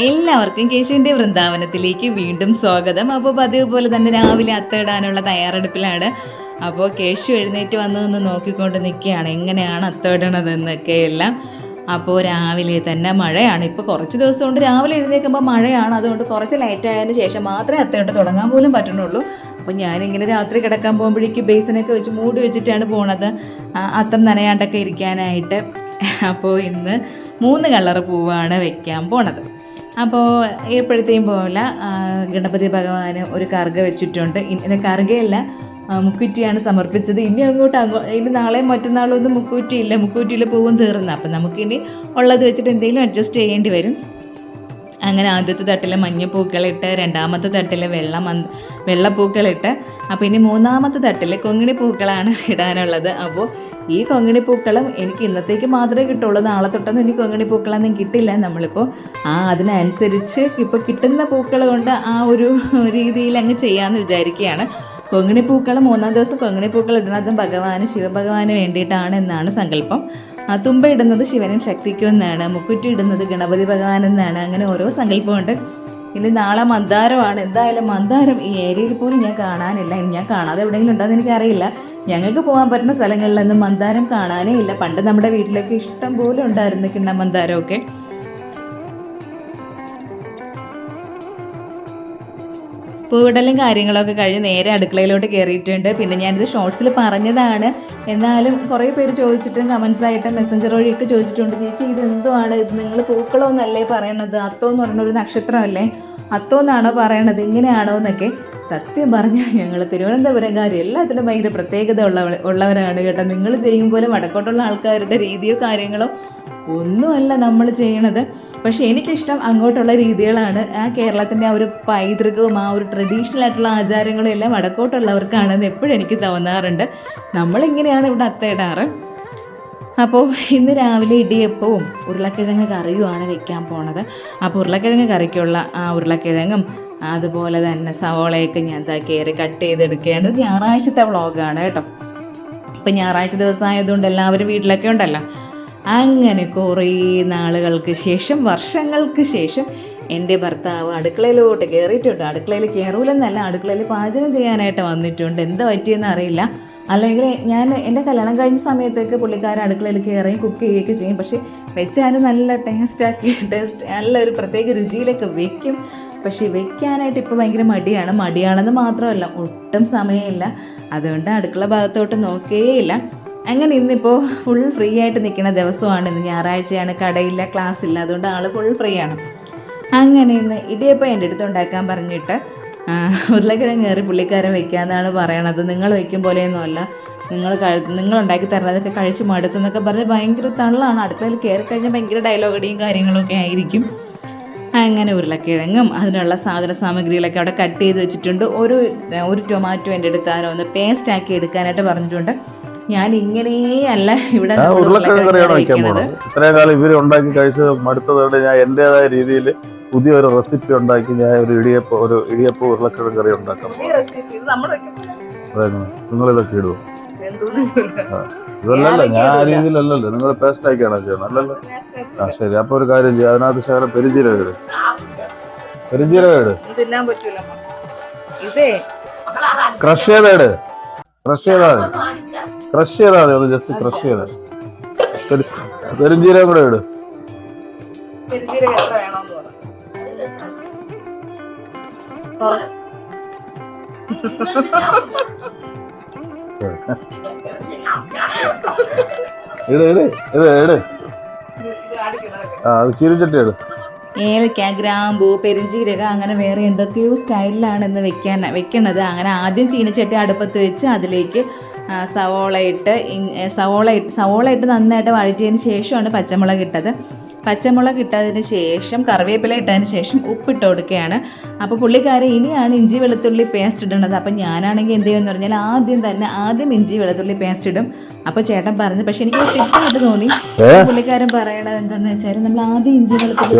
എല്ലാവർക്കും കേശുവിൻ്റെ വൃന്ദാവനത്തിലേക്ക് വീണ്ടും സ്വാഗതം. അപ്പോൾ പതിവ് പോലെ തന്നെ രാവിലെ അത്തമിടാനുള്ള തയ്യാറെടുപ്പിലാണ്. അപ്പോൾ കേശു എഴുന്നേറ്റ് വന്നതെന്ന് നോക്കിക്കൊണ്ട് നിൽക്കുകയാണ് എങ്ങനെയാണ് അത്തമിടണതെന്നൊക്കെ എല്ലാം. അപ്പോൾ രാവിലെ തന്നെ മഴയാണ്. ഇപ്പോൾ കുറച്ച് ദിവസം കൊണ്ട് രാവിലെ എഴുന്നേൽക്കുമ്പോൾ മഴയാണ്. അതുകൊണ്ട് കുറച്ച് ലേറ്റ് ആയതിന് ശേഷം മാത്രമേ അത്തമിട്ട് തുടങ്ങാൻ പോലും പറ്റുന്നുള്ളൂ. അപ്പോൾ ഞാനിങ്ങനെ രാത്രി കിടക്കാൻ പോകുമ്പോഴേക്ക് ബേസിനൊക്കെ വെച്ച് മൂടി വെച്ചിട്ടാണ് പോണത്, അത്തം നനയാണ്ടൊക്കെ ഇരിക്കാനായിട്ട്. അപ്പോൾ ഇന്ന് 3 കളർ പൂവാണ് വെക്കാൻ പോണത്. അപ്പോൾ എപ്പോഴത്തെയും പോലെ ഗണപതി ഭഗവാന് ഒരു കറുക വെച്ചിട്ടുണ്ട്. ഇങ്ങനെ കറുകയല്ല, മുക്കുറ്റിയാണ് സമർപ്പിച്ചത്. ഇനി നാളെയും മറ്റന്നാളും ഒന്നും മുക്കൂറ്റിയില്ല, പൂവും തീർന്നു. അപ്പം നമുക്കിനി ഉള്ളത് വെച്ചിട്ട് എന്തെങ്കിലും അഡ്ജസ്റ്റ് ചെയ്യേണ്ടി വരും. അങ്ങനെ ആദ്യത്തെ തട്ടിൽ മഞ്ഞപ്പൂക്കളിട്ട്, രണ്ടാമത്തെ തട്ടിൽ വെള്ളപ്പൂക്കളിട്ട്, അപ്പോൾ ഇനി 3ാമത്തെ തട്ടിൽ കൊങ്ങിണി പൂക്കളാണ് ഇടാനുള്ളത്. അപ്പോൾ ഈ കൊങ്ങിണി പൂക്കളും എനിക്ക് ഇന്നത്തേക്ക് മാത്രമേ കിട്ടുള്ളൂ. നാളെ തൊട്ടൊന്നും എനിക്ക് കൊങ്ങിണി പൂക്കളൊന്നും കിട്ടില്ല. നമ്മളിപ്പോൾ അതിനനുസരിച്ച് ഇപ്പോൾ കിട്ടുന്ന പൂക്കൾ കൊണ്ട് ആ ഒരു രീതിയിൽ അങ്ങ് ചെയ്യാമെന്ന് വിചാരിക്കുകയാണ്. കൊങ്ങിണിപ്പൂക്കൾ 3ാം ദിവസം കൊങ്ങിണിപ്പൂക്കൾ ഇടുന്നതും ശിവഭഗവാന് വേണ്ടിയിട്ടാണ് എന്നാണ് സങ്കല്പം. തുമ്പ ഇടുന്നത് ശിവനും ശക്തിക്കും എന്നാണ്, മുക്കുറ്റി ഇടുന്നത് ഗണപതി ഭഗവാൻ എന്നാണ്. അങ്ങനെ ഓരോ സങ്കല്പമുണ്ട്. ഇനി നാളെ മന്ദാരമാണ്. എന്തായാലും മന്ദാരം ഈ ഏരിയയിൽ പോലും ഞാൻ കാണാനില്ല. ഞാൻ കാണാതെ എവിടെയെങ്കിലും ഉണ്ടോയെന്ന് എനിക്കറിയില്ല. ഞങ്ങൾക്ക് പോകാൻ പറ്റുന്ന സ്ഥലങ്ങളിലൊന്നും മന്ദാരം കാണാനേ ഇല്ല. പണ്ട് നമ്മുടെ വീട്ടിലേക്ക് ഇഷ്ടം പോലെ ഉണ്ടായിരുന്നു കിണ്ണ മന്ദാരമൊക്കെ. പൂവിടലും കാര്യങ്ങളൊക്കെ കഴിഞ്ഞ് നേരെ അടുക്കളയിലോട്ട് കയറിയിട്ടുണ്ട്. പിന്നെ ഞാനിത് ഷോർട്സിൽ പറഞ്ഞതാണ്, എന്നാലും കുറേ പേര് ചോദിച്ചിട്ടും കമൻസായിട്ട് മെസ്സഞ്ചർ വഴിയൊക്കെ ചോദിച്ചിട്ടുണ്ട്, ചേച്ചി ഇത് എന്തുവാണ്, ഇത് നിങ്ങൾ പൂക്കളോന്നല്ലേ പറയണത്, അത്തോ എന്ന് പറഞ്ഞൊരു നക്ഷത്രമല്ലേ, അത്തോ എന്നാണോ പറയണത്, ഇങ്ങനെയാണോ എന്നൊക്കെ. സത്യം പറഞ്ഞാൽ ഞങ്ങൾ തിരുവനന്തപുരംകാർ എല്ലാത്തിലും ഭയങ്കര പ്രത്യേകത ഉള്ളവരാണ് കേട്ടോ. നിങ്ങൾ ചെയ്യും പോലെ വടക്കോട്ടുള്ള ആൾക്കാരുടെ രീതിയോ കാര്യങ്ങളോ ഒന്നുമല്ല നമ്മൾ ചെയ്യണത്. പക്ഷേ എനിക്കിഷ്ടം അങ്ങോട്ടുള്ള രീതികളാണ്. കേരളത്തിൻ്റെ ആ ഒരു പൈതൃകവും ആ ഒരു ട്രഡീഷണൽ ആയിട്ടുള്ള ആചാരങ്ങളും എല്ലാം വടക്കോട്ടുള്ളവർക്കാണെന്ന് എപ്പോഴും എനിക്ക് തോന്നാറുണ്ട്. നമ്മളിങ്ങനെയാണ് ഇവിടെ അത്തയിടാറ്. അപ്പോൾ ഇന്ന് രാവിലെ ഇടിയപ്പവും ഉരുളക്കിഴങ്ങ് കറിയുമാണ് വെക്കാൻ പോണത്. അപ്പോൾ ഉരുളക്കിഴങ്ങ് കറിക്കുള്ള ആ ഉരുളക്കിഴങ്ങും അതുപോലെ തന്നെ സവോളയൊക്കെ ഞാൻ കയറി കട്ട് ചെയ്തെടുക്കുകയാണ്. ഞായറാഴ്ചത്തെ വ്ളോഗാണ് കേട്ടോ. ഇപ്പം ഞായറാഴ്ച ദിവസം ആയതുകൊണ്ട് എല്ലാവരും വീട്ടിലൊക്കെ ഉണ്ടല്ലോ. അങ്ങനെ കുറേ നാളുകൾക്ക് ശേഷം, വർഷങ്ങൾക്ക് ശേഷം എൻ്റെ ഭർത്താവ് അടുക്കളയിലോട്ട് കയറിയിട്ടുണ്ട്. അടുക്കളയിൽ കയറൂലെന്നല്ല, അടുക്കളയിൽ പാചകം ചെയ്യാനായിട്ട് വന്നിട്ടുണ്ട്. എന്താ പറ്റിയെന്ന് അറിയില്ല. അല്ലെങ്കിൽ എൻ്റെ കല്യാണം കഴിഞ്ഞ സമയത്തൊക്കെ പുള്ളിക്കാരൻ അടുക്കളയിൽ കയറുകയും കുക്ക് ചെയ്യുകയൊക്കെ ചെയ്യും. പക്ഷേ വെച്ചാൽ നല്ല നല്ലൊരു പ്രത്യേക രുചിയിലൊക്കെ വെക്കും. പക്ഷേ വെക്കാനായിട്ട് ഇപ്പോൾ ഭയങ്കര മടിയാണെന്ന് മാത്രമല്ല, ഒട്ടും സമയമില്ല. അതുകൊണ്ട് അടുക്കള ഭാഗത്തോട്ട് നോക്കേയില്ല. അങ്ങനെ ഇന്നിപ്പോൾ ഫുൾ ഫ്രീ ആയിട്ട് നിൽക്കുന്ന ദിവസമാണ്. ഇന്ന് ഞായറാഴ്ചയാണ്, കടയില്ല, ക്ലാസ് ഇല്ല, അതുകൊണ്ട് ആൾ ഫുൾ ഫ്രീ ആണ്. അങ്ങനെ ഇന്ന് ഇടിയപ്പം എൻ്റെ അടുത്ത് ഉണ്ടാക്കാൻ പറഞ്ഞിട്ട് ഉരുളക്കിഴങ്ങ് കയറി പുള്ളിക്കാരൻ വയ്ക്കാമെന്നാണ് പറയണത്. നിങ്ങൾ വയ്ക്കും പോലെയൊന്നുമല്ല, നിങ്ങൾ ഉണ്ടാക്കി തരണതൊക്കെ കഴിച്ച് മടുത്തെന്നൊക്കെ പറഞ്ഞ് ഭയങ്കര തള്ളാണ്. അടുക്കളയിൽ കയറി കഴിഞ്ഞാൽ ഭയങ്കര ഡയലോഗടിയും കാര്യങ്ങളൊക്കെ ആയിരിക്കും. അങ്ങനെ ഉരുളക്കിഴങ്ങും അതിനുള്ള സാധന സാമഗ്രികളൊക്കെ അവിടെ കട്ട് ചെയ്ത് വെച്ചിട്ടുണ്ട്. ഒരു ടൊമാറ്റോ എൻ്റെ അടുത്താരോ ഒന്ന് പേസ്റ്റാക്കി എടുക്കാനായിട്ട് പറഞ്ഞിട്ടുണ്ട്. ഞാൻ ഇങ്ങനെയല്ല ഇവിടെ ഇത്രയും കാലം ഇവര് ഉണ്ടാക്കി കഴിച്ച് മടുത്തതോടെ ഞാൻ എന്റേതായ രീതിയിൽ പുതിയൊരു റെസിപ്പി ഉണ്ടാക്കി ഞാൻ ഒരു ഇടിയപ്പം ഉരുളക്കിഴങ്ങ് കറി ഉണ്ടാക്കാം. നിങ്ങൾ ഇതൊക്കെ ഇടുവോ? ഇതല്ലല്ലോ, ഞാൻ ആ രീതിയിലല്ലല്ലോ. നിങ്ങൾ പേസ്റ്റ് ആക്കിയാണോ ചെയ്യണം? അല്ലല്ലോ. ശരി, അപ്പൊ ഒരു കാര്യം ചെയ്യാം, അതിനകത്ത് ശകലം പെരിഞ്ചീരകം ഇട്. ക്രഷ് ചെയ്താ മതി, ഒന്ന് ജസ്റ്റ് ക്രഷ് ചെയ്താ. പെരിഞ്ചീരകം കൂടെ ഇട്. ചീരിച്ചട്ടി ഇട്. ഏലക്ക, ഗ്രാമ്പൂ, പെരിഞ്ചീരകം, അങ്ങനെ വേറെ എന്തൊക്കെയോ സ്റ്റൈലിലാണെന്ന് വെക്കണത്. അങ്ങനെ ആദ്യം ചീനച്ചട്ടി അടുപ്പത്ത് വെച്ച് അതിലേക്ക് സവോള ഇട്ട് നന്നായിട്ട് വഴറ്റിയതിന് ശേഷമാണ് പച്ചമുളക് ഇട്ടത്. പച്ചമുളക് ഇട്ടതിന് ശേഷം കറിവേപ്പില ഇട്ടതിന് ശേഷം ഉപ്പിട്ട് കൊടുക്കുകയാണ്. അപ്പോൾ പുള്ളിക്കാരൻ ഇനിയാണ് ഇഞ്ചി വെളുത്തുള്ളി പേസ്റ്റ് ഇടുന്നത്. അപ്പം ഞാനാണെങ്കിൽ എന്ത് ചെയ്യുമെന്ന് പറഞ്ഞാൽ ആദ്യം ഇഞ്ചി വെളുത്തുള്ളി പേസ്റ്റ് ഇടും. അപ്പോൾ ചേട്ടൻ പറഞ്ഞു, പക്ഷെ എനിക്ക് തെറ്റായിട്ട് തോന്നി. പുള്ളിക്കാരൻ പറയണത് എന്താണെന്ന് വെച്ചാൽ നമ്മൾ ആദ്യം ഇഞ്ചി വെളുത്തുള്ളി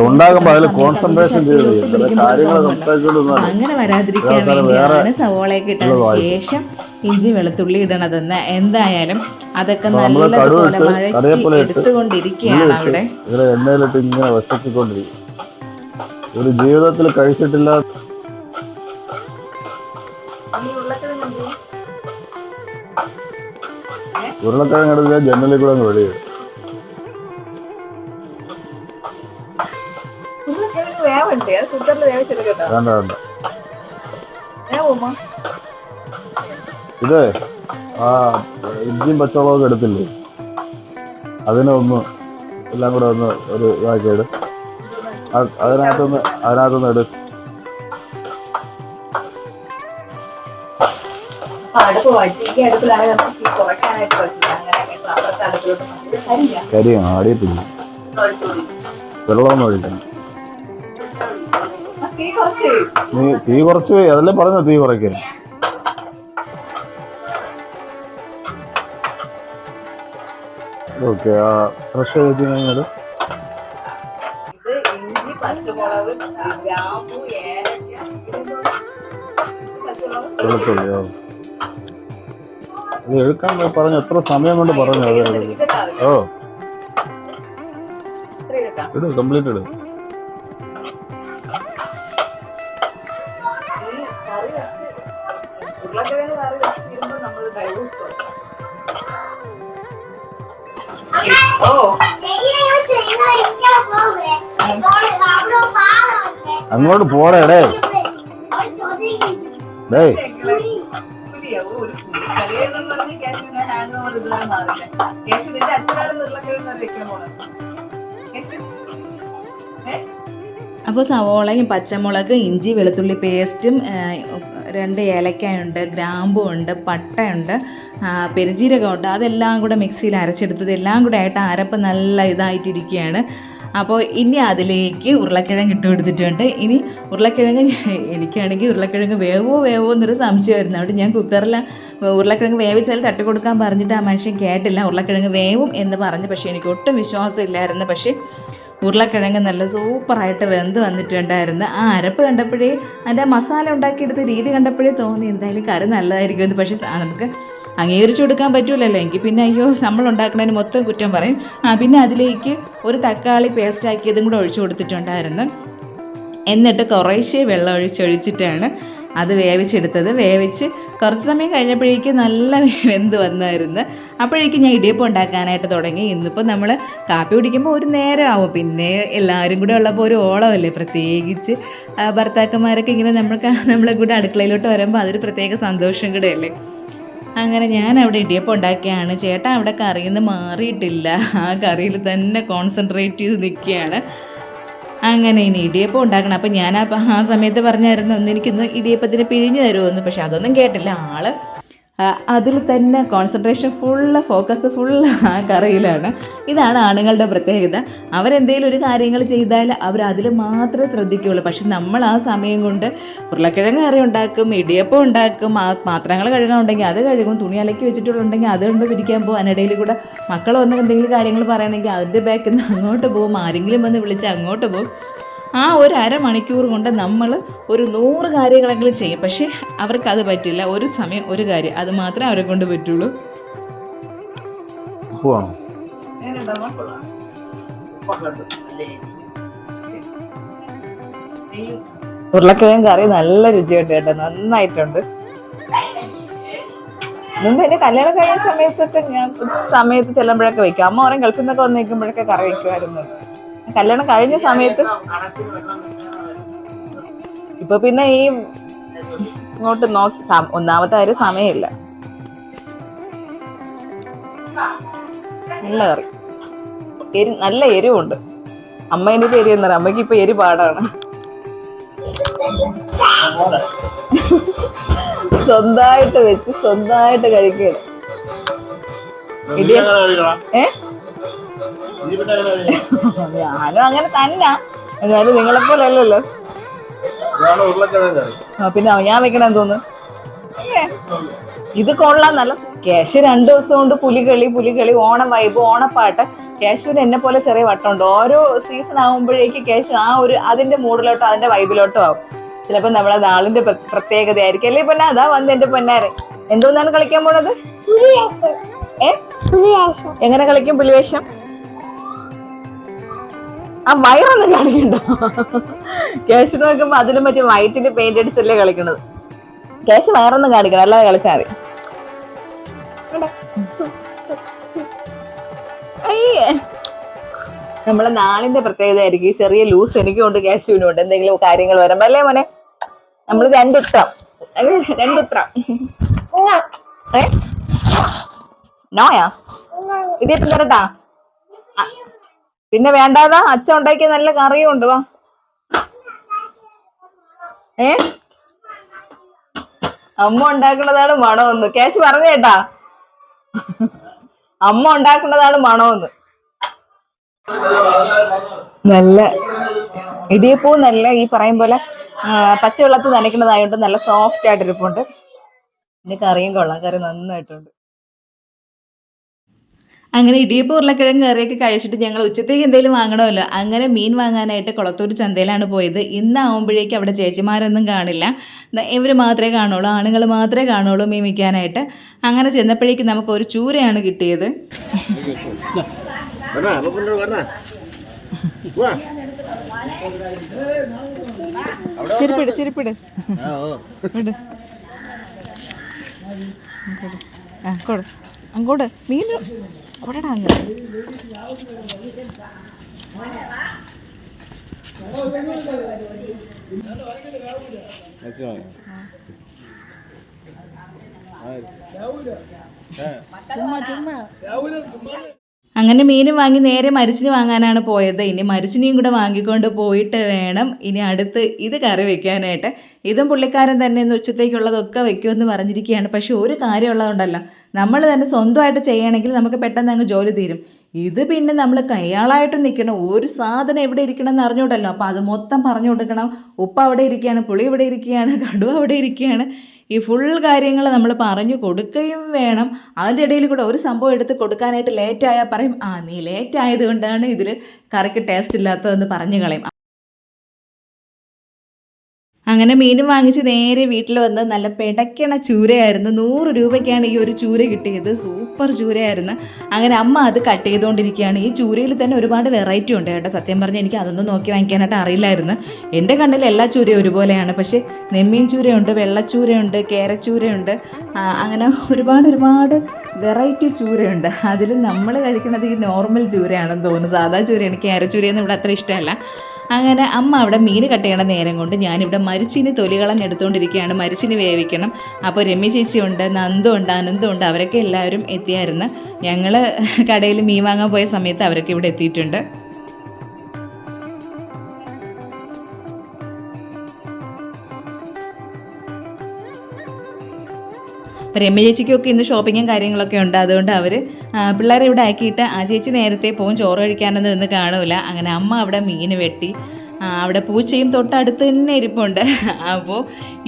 അങ്ങനെ വരാതിരിക്കാൻ വേണ്ടിയാണ് സവോളയൊക്കെ ഇട്ടതിന് ശേഷം ഇഞ്ചി വെളുത്തുള്ളി ഇടണതെന്ന്. എന്തായാലും അതൊക്കെ നല്ലതുപോലെ വഴറ്റി എടുത്തുകൊണ്ടിരിക്കുകയാണ് അവിടെ. എണ്ണയിലിട്ട് ഇങ്ങനെ വശത്തിക്കൊണ്ടിരിക്കും. ഒരു ജീവിതത്തിൽ കഴിച്ചിട്ടില്ല. ഉരുളക്കിഴങ്ങ് എടുക്കുക, ജനലിൽ കൂടെ അങ്ങ് വെളിയിടും. വേണ്ട വേണ്ട. ഇത് ആ ഇഞ്ചിയും പച്ചമുളകൊക്കെ എടുത്തില്ലേ, അതിനൊന്ന് എല്ലാം കൂടെ ഒന്ന് ഒരു ഇതാക്കിയിട്. അതിനകത്തൊന്ന് എടു. കരിയാണ് ആടിയത്തില്ല. വെള്ളമൊന്നും ഒഴിക്കണം. നീ തീ കുറച്ച് പോയി, അതല്ലേ പറഞ്ഞ തീ കുറയ്ക്കാൻ. ഓക്കെ, ആ ഫ്രഷ് കഴിഞ്ഞത് വെളുത്തുള്ളിയോ? അത് എടുക്കാൻ പറഞ്ഞു. എത്ര സമയം കൊണ്ട് പറഞ്ഞു? ഓ ഇട്, കംപ്ലീറ്റ് ഇട്. അങ്ങോട്ട് പോടേ. അപ്പോൾ സവോളയും പച്ചമുളക്, ഇഞ്ചി വെളുത്തുള്ളി പേസ്റ്റും, 2 ഏലക്കായുണ്ട്, ഗ്രാമ്പുണ്ട്, പട്ടയുണ്ട്, പെരുംജീരകമുണ്ട്. അതെല്ലാം കൂടെ മിക്സിയിൽ അരച്ചെടുത്തത് എല്ലാം കൂടെ ആയിട്ട് അരപ്പ് നല്ല ഇതായിട്ടിരിക്കുകയാണ്. അപ്പോൾ ഇനി അതിലേക്ക് ഉരുളക്കിഴങ്ങ് ഇട്ട് കൊടുത്തിട്ടുണ്ട്. ഇനി ഉരുളക്കിഴങ്ങ് എനിക്കാണെങ്കിൽ ഉരുളക്കിഴങ്ങ് വേവോ എന്നൊരു സംശയമായിരുന്നു. അവിടെ ഞാൻ കുക്കറിൽ ഉരുളക്കിഴങ്ങ് വേവിച്ചാൽ തട്ടി കൊടുക്കാൻ പറഞ്ഞിട്ട് ആ മനുഷ്യൻ കേട്ടില്ല. ഉരുളക്കിഴങ്ങ് വേവും എന്ന് പറഞ്ഞു. പക്ഷേ എനിക്ക് ഒട്ടും വിശ്വാസമില്ലായിരുന്നു. പക്ഷേ ഉരുളക്കിഴങ്ങ് നല്ല സൂപ്പറായിട്ട് വെന്ത് വന്നിട്ടുണ്ടായിരുന്നു. ആ അരപ്പ് കണ്ടപ്പോഴേ, അതിൻ്റെ മസാല ഉണ്ടാക്കിയെടുത്ത രീതി കണ്ടപ്പോഴേ തോന്നി എന്തായാലും കറി നല്ലതായിരിക്കുമെന്ന്. പക്ഷേ നമുക്ക് അംഗീകരിച്ചു കൊടുക്കാൻ പറ്റൂലല്ലോ. എങ്കിൽ പിന്നെ അയ്യോ നമ്മൾ ഉണ്ടാക്കുന്നതിന് മൊത്തം കുറ്റം പറയും. പിന്നെ അതിലേക്ക് ഒരു തക്കാളി പേസ്റ്റാക്കിയതും കൂടെ ഒഴിച്ചു കൊടുത്തിട്ടുണ്ടായിരുന്നു. എന്നിട്ട് കുറേശ്ശേ വെള്ളം ഒഴിച്ചിട്ടാണ് അത് വേവിച്ചെടുത്തത്. വേവിച്ച് കുറച്ച് സമയം കഴിഞ്ഞപ്പോഴേക്കും നല്ല വെന്ത് വന്നായിരുന്നു. അപ്പോഴേക്കും ഞാൻ ഇടിയപ്പം ഉണ്ടാക്കാനായിട്ട് തുടങ്ങി. ഇന്നിപ്പോൾ നമ്മൾ കാപ്പി കുടിക്കുമ്പോൾ ഒരു നേരം ആവും. പിന്നെ എല്ലാവരും കൂടെ ഉള്ളപ്പോൾ ഒരു ഓളമല്ലേ, പ്രത്യേകിച്ച് ഭർത്താക്കന്മാരൊക്കെ ഇങ്ങനെ നമ്മളെ കൂടെ അടുക്കളയിലോട്ട് വരുമ്പോൾ അതൊരു പ്രത്യേക സന്തോഷം കൂടെയല്ലേ. അങ്ങനെ ഞാൻ അവിടെ ഇടിയപ്പം ഉണ്ടാക്കിയാണ്. ചേട്ടൻ അവിടെ കറിയിൽ നിന്ന് മാറിയിട്ടില്ല. ആ കറിയിൽ തന്നെ കോൺസെൻട്രേറ്റ് ചെയ്ത് നിൽക്കുകയാണ്. അങ്ങനെ ഇനി ഇടിയപ്പം ഉണ്ടാക്കണം. അപ്പം ഞാൻ ആ സമയത്ത് പറഞ്ഞായിരുന്നു ഒന്ന് എനിക്കിന്ന് ഇടിയപ്പത്തിന് പിഴിഞ്ഞ് തരുമെന്ന്. പക്ഷെ അതൊന്നും കേട്ടില്ല. ആള് അതിൽ തന്നെ കോൺസെൻട്രേഷൻ ഫോക്കസ് ആ കറിയിലാണ്. ഇതാണ് ആണുങ്ങളുടെ പ്രത്യേകത. അവരെന്തെങ്കിലും ഒരു കാര്യങ്ങൾ ചെയ്താൽ അവർ അതിൽ മാത്രമേ ശ്രദ്ധിക്കുകയുള്ളൂ. പക്ഷെ നമ്മൾ ആ സമയം കൊണ്ട് ഉരുളക്കിഴങ്ങ് കറി ഉണ്ടാക്കും, ഇടിയപ്പം ഉണ്ടാക്കും, പാത്രങ്ങൾ കഴുകാനുണ്ടെങ്കിൽ അത് കഴുകും, തുണി അലക്കി വെച്ചിട്ടുണ്ടെങ്കിൽ അതുകൊണ്ട് പിരിക്കാൻ പോകും. അതിനിടയിൽ കൂടെ മക്കൾ വന്ന് എന്തെങ്കിലും കാര്യങ്ങൾ പറയണമെങ്കിൽ അതിൻ്റെ ബാക്കിൽ നിന്ന് അങ്ങോട്ട് പോകും. ആരെങ്കിലും വന്ന് വിളിച്ച് അങ്ങോട്ട് പോകും. ആ ഒരു അരമണിക്കൂർ കൊണ്ട് നമ്മൾ ഒരു 100 കാര്യങ്ങളെങ്കിലും ചെയ്യും. പക്ഷേ അവർക്കത് പറ്റില്ല. ഒരു സമയം ഒരു കാര്യം, അത് മാത്രമേ അവരെ കൊണ്ട് പറ്റുള്ളൂ. ഉരുളക്കിഴങ്ങ് കറി നല്ല രുചിയുണ്ട് കേട്ടോ, നന്നായിട്ടുണ്ട്. മുമ്പ് എൻ്റെ കല്യാണം കഴിഞ്ഞ സമയത്ത് ചെല്ലുമ്പോഴൊക്കെ വെക്കും. അമ്മ പറയും ഗൾഫിൽ നിന്നൊക്കെ വന്ന് നിൽക്കുമ്പോഴൊക്കെ കറി വയ്ക്കുമായിരുന്നു. കല്യാണം കഴിഞ്ഞ സമയത്ത് ഇപ്പൊ പിന്നെ ഈ ഇങ്ങോട്ട് നോക്കി ഒന്നാമത്തെ കാര്യം സമയമില്ല. നല്ല കറി, നല്ല എരിവുണ്ട്. അമ്മേന്റെ എരി എന്ന് പറയാം. അമ്മയ്ക്ക് ഇപ്പൊ എരി പാടാണ്. സ്വന്തമായിട്ട് വെച്ച് സ്വന്തമായിട്ട് കഴിക്കണം. ഞാനും അങ്ങനെ തന്നെ, എന്നാലും നിങ്ങളെ പോലെ അല്ലല്ലോ. പിന്നെ ഞാൻ വെക്കണ തോന്നുന്നു. ഇത് കൊള്ളാം, നല്ല ക്യാഷ്. 2 ദിവസം കൊണ്ട് പുലികളി, ഓണം വൈബ്, ഓണപ്പാട്ട്. ക്യാഷുവിന് എന്നെ പോലെ ചെറിയ വട്ടമുണ്ട്. ഓരോ സീസൺ ആകുമ്പോഴേക്ക് ക്യാഷു അതിന്റെ മൂഡിലോട്ടോ അതിന്റെ വൈബിലോട്ടോ ആവും. ചിലപ്പോ നമ്മളെ നാളിന്റെ പ്രത്യേകത ആയിരിക്കും അല്ലേ പൊന്നാ? അതാ വന്ന് എന്റെ പൊന്നാരെ. എന്തോന്നാണ് കളിക്കാൻ പോണത്? എങ്ങനെ കളിക്കും പുലിവേഷം? ആ വയറൊന്നും കാണിക്കണ്ടോ? കേശു നോക്കുമ്പോ അതിലും മറ്റേ വൈറ്റിന്റെ പെയിന്റ് അടിച്ചല്ലേ കളിക്കണത്. കേശു വയറൊന്നും കാണിക്കണം, അല്ലാതെ കളിച്ചാൽ മതി. അയ്യേ, നമ്മളെ നാളിന്റെ പ്രത്യേകത ആയിരിക്കും. ഈ ചെറിയ ലൂസ് എനിക്കും ഉണ്ട്, കേശുവിനും ഉണ്ട്. എന്തെങ്കിലും കാര്യങ്ങൾ വരുമ്പോ അല്ലേ മോനെ? നമ്മള് രണ്ടുത്രം നോയാ ഇടിയപ്പം തരട്ടാ? പിന്നെ വേണ്ടാതാ, അച്ഛൻ ഉണ്ടാക്കിയ നല്ല കറിയും ഉണ്ട്. വാ. അമ്മ ഉണ്ടാക്കുന്നതാണ് മണമെന്ന് കേശു പറഞ്ഞു കേട്ടാ. അമ്മ ഉണ്ടാക്കുന്നതാണ് മണമെന്ന്. നല്ല ഇടിയപ്പവും നല്ല ഈ പറയും പോലെ പച്ചവെള്ളത്തിൽ നനയ്ക്കുന്നതായോണ്ട് നല്ല സോഫ്റ്റ് ആയിട്ട് ഇരിപ്പുണ്ട്. പിന്നെ കറിയും കൊള്ളാം, കറി നന്നായിട്ടുണ്ട്. അങ്ങനെ ഇടിയപ്പം ഉരുളക്കിഴങ്ങ് കറിയൊക്കെ കഴിച്ചിട്ട് ഞങ്ങൾ ഉച്ചത്തേക്ക് എന്തെങ്കിലും വാങ്ങണമല്ലോ. അങ്ങനെ മീൻ വാങ്ങാനായിട്ട് കുളത്തൂർ ചന്തയിലാണ് പോയത്. ഇന്നാവുമ്പോഴേക്കും അവിടെ ചേച്ചിമാരൊന്നും കാണില്ല, ഇവർ മാത്രമേ കാണുള്ളൂ, ആണുങ്ങൾ മാത്രമേ കാണുള്ളൂ മീൻ വിൽക്കാനായിട്ട്. അങ്ങനെ ചെന്നപ്പോഴേക്കും നമുക്ക് ഒരു ചൂരയാണ് കിട്ടിയത്. ചിരിപ്പിട് അങ്ങോട്ട് മീൻ കൊടടാ. അങ്ങനെ മീൻ വാങ്ങി നേരെ മരിച്ചിനി വാങ്ങാനാണ് പോയത്. ഇനി മരിച്ചിനിയും കൂടെ വാങ്ങിക്കൊണ്ട് പോയിട്ട് വേണം ഇനി അടുത്ത് ഇത് കറി വെക്കാനായിട്ട്. ഇതും പുള്ളിക്കാരൻ തന്നെ ഇന്ന് ഉച്ചത്തേക്കുള്ളതൊക്കെ വെക്കുമെന്ന് പറഞ്ഞിരിക്കുകയാണ്. പക്ഷെ ഒരു കാര്യമുള്ളതുകൊണ്ടല്ലോ, നമ്മൾ തന്നെ സ്വന്തമായിട്ട് ചെയ്യണമെങ്കിൽ നമുക്ക് പെട്ടെന്ന് അങ്ങ് ജോലി തീരും. ഇത് പിന്നെ നമ്മൾ കയ്യാളായിട്ട് നിൽക്കണം, ഒരു സാധനം എവിടെ ഇരിക്കണം എന്ന് അറിഞ്ഞൂടല്ലോ. അപ്പോൾ അത് മൊത്തം പറഞ്ഞു കൊടുക്കണം. ഉപ്പ് അവിടെ ഇരിക്കുകയാണ്, പുളി ഇവിടെ ഇരിക്കുകയാണ്, കടുവ അവിടെ ഇരിക്കുകയാണ്. ഈ ഫുൾ കാര്യങ്ങൾ നമ്മൾ പറഞ്ഞു കൊടുക്കുകയും വേണം. അതിൻ്റെ ഇടയിൽ കൂടെ ഒരു സംഭവം എടുത്ത് കൊടുക്കാനായിട്ട് ലേറ്റായാൽ പറയും, നീ ലേറ്റ് ആയതുകൊണ്ടാണ് ഇതിൽ കറിക്ക് ടേസ്റ്റ് ഇല്ലാത്തതെന്ന് പറഞ്ഞു കളയും. അങ്ങനെ മീനും വാങ്ങിച്ച് നേരെ വീട്ടിൽ വന്ന് നല്ല പിടയ്ക്കണ ചൂരയായിരുന്നു. 100 രൂപയ്ക്കാണ് ഈ ഒരു ചൂര കിട്ടിയത്. സൂപ്പർ ചൂരയായിരുന്നു. അങ്ങനെ അമ്മ അത് കട്ട് ചെയ്തുകൊണ്ടിരിക്കുകയാണ്. ഈ ചൂരയിൽ തന്നെ ഒരുപാട് വെറൈറ്റി ഉണ്ട് കേട്ടോ. സത്യം പറഞ്ഞാൽ എനിക്ക് അതൊന്നും നോക്കി വാങ്ങിക്കാനായിട്ട് അറിയില്ലായിരുന്നു. എൻ്റെ കണ്ണിൽ എല്ലാ ചൂരയും ഒരുപോലെയാണ്. പക്ഷേ നെമ്മീൻ ചൂരയുണ്ട്, വെള്ളച്ചൂരയുണ്ട്, കേരച്ചൂരയുണ്ട്, അങ്ങനെ ഒരുപാട് വെറൈറ്റി ചൂരയുണ്ട്. അതിൽ നമ്മൾ കഴിക്കുന്നത് ഈ നോർമൽ ചൂരയാണെന്ന് തോന്നുന്നു. സാധാ ചൂരയാണ്. കേരച്ചൂരയൊന്നും ഇവിടെ അത്ര ഇഷ്ടമല്ല. അങ്ങനെ അമ്മ അവിടെ മീൻ കട്ട് ചെയ്യണ നേരം കൊണ്ട് ഞാനിവിടെ മരിച്ചിനി തൊലികളഞ്ഞ് എടുത്തുകൊണ്ടിരിക്കുകയാണ്. മരിച്ചിനി വേവിക്കണം. അപ്പോൾ രമ്യ ചേച്ചിയുണ്ട്, നന്ദുണ്ട്, അനന്തുണ്ട്, അവരൊക്കെ എല്ലാവരും എത്തിയായിരുന്നു. ഞങ്ങൾ കടയിൽ മീൻ വാങ്ങാൻ പോയ സമയത്ത് അവരൊക്കെ ഇവിടെ എത്തിയിട്ടുണ്ട്. രമ്യ ചേച്ചിക്കൊക്കെ ഇന്ന് ഷോപ്പിങ്ങും കാര്യങ്ങളൊക്കെ ഉണ്ട്. അതുകൊണ്ട് അവർ പിള്ളേരെ ഇവിടെ ആക്കിയിട്ട് ആ ചേച്ചി നേരത്തെ പോകും, ചോറ് കഴിക്കാനൊന്നും ഇന്ന് കാണില്ല. അങ്ങനെ അമ്മ അവിടെ മീൻ വെട്ടി. അവിടെ പൂച്ചയും തൊട്ടടുത്ത് തന്നെ ഇരിപ്പുണ്ട്. അപ്പോൾ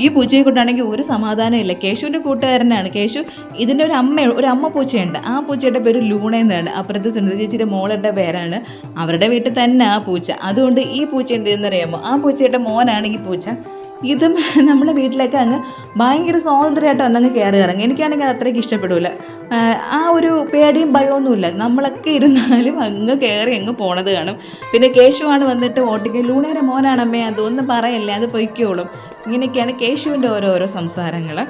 ഈ പൂച്ചയെ കൊണ്ടാണെങ്കിൽ ഒരു സമാധാനമില്ല. കേശുവിൻ്റെ കൂട്ടുകാരനാണ് കേശു. ഇതിൻ്റെ ഒരു അമ്മ പൂച്ചയുണ്ട്. ആ പൂച്ചയുടെ പേര് ലൂണ എന്നാണ്. അപ്പുറത്ത് സുനിത ചേച്ചിയുടെ മോളുടെ പേരാണ്. അവരുടെ വീട്ടിൽ തന്നെ ആ പൂച്ച. അതുകൊണ്ട് ഈ പൂച്ച എന്ത് ചെയ്യുന്നറിയാമോ, ആ പൂച്ചയുടെ മോനാണ് ഈ പൂച്ച. ഇതും നമ്മുടെ വീട്ടിലേക്ക് അങ്ങ് ഭയങ്കര സ്വാതന്ത്ര്യമായിട്ട് വന്നങ്ങ് കയറി ഇറങ്ങി. എനിക്കാണെങ്കിൽ അത് അത്രയ്ക്ക് ഇഷ്ടപ്പെടില്ല. ആ ഒരു പേടിയും ഭയമൊന്നുമില്ല. നമ്മളൊക്കെ ഇരുന്നാലും അങ്ങ് കയറി അങ്ങ് പോണത് കാണും. പിന്നെ കേശുവാണ് വന്നിട്ട് ഓട്ടിക്കുക, ലൂണയുടെ മോനാണമ്മേ, അതൊന്നും പറയല്ലേ, അത് പൊയ്ക്കോളും. ഇങ്ങനെയൊക്കെയാണ് കേശുവിൻ്റെ ഓരോരോ സംസാരങ്ങൾ.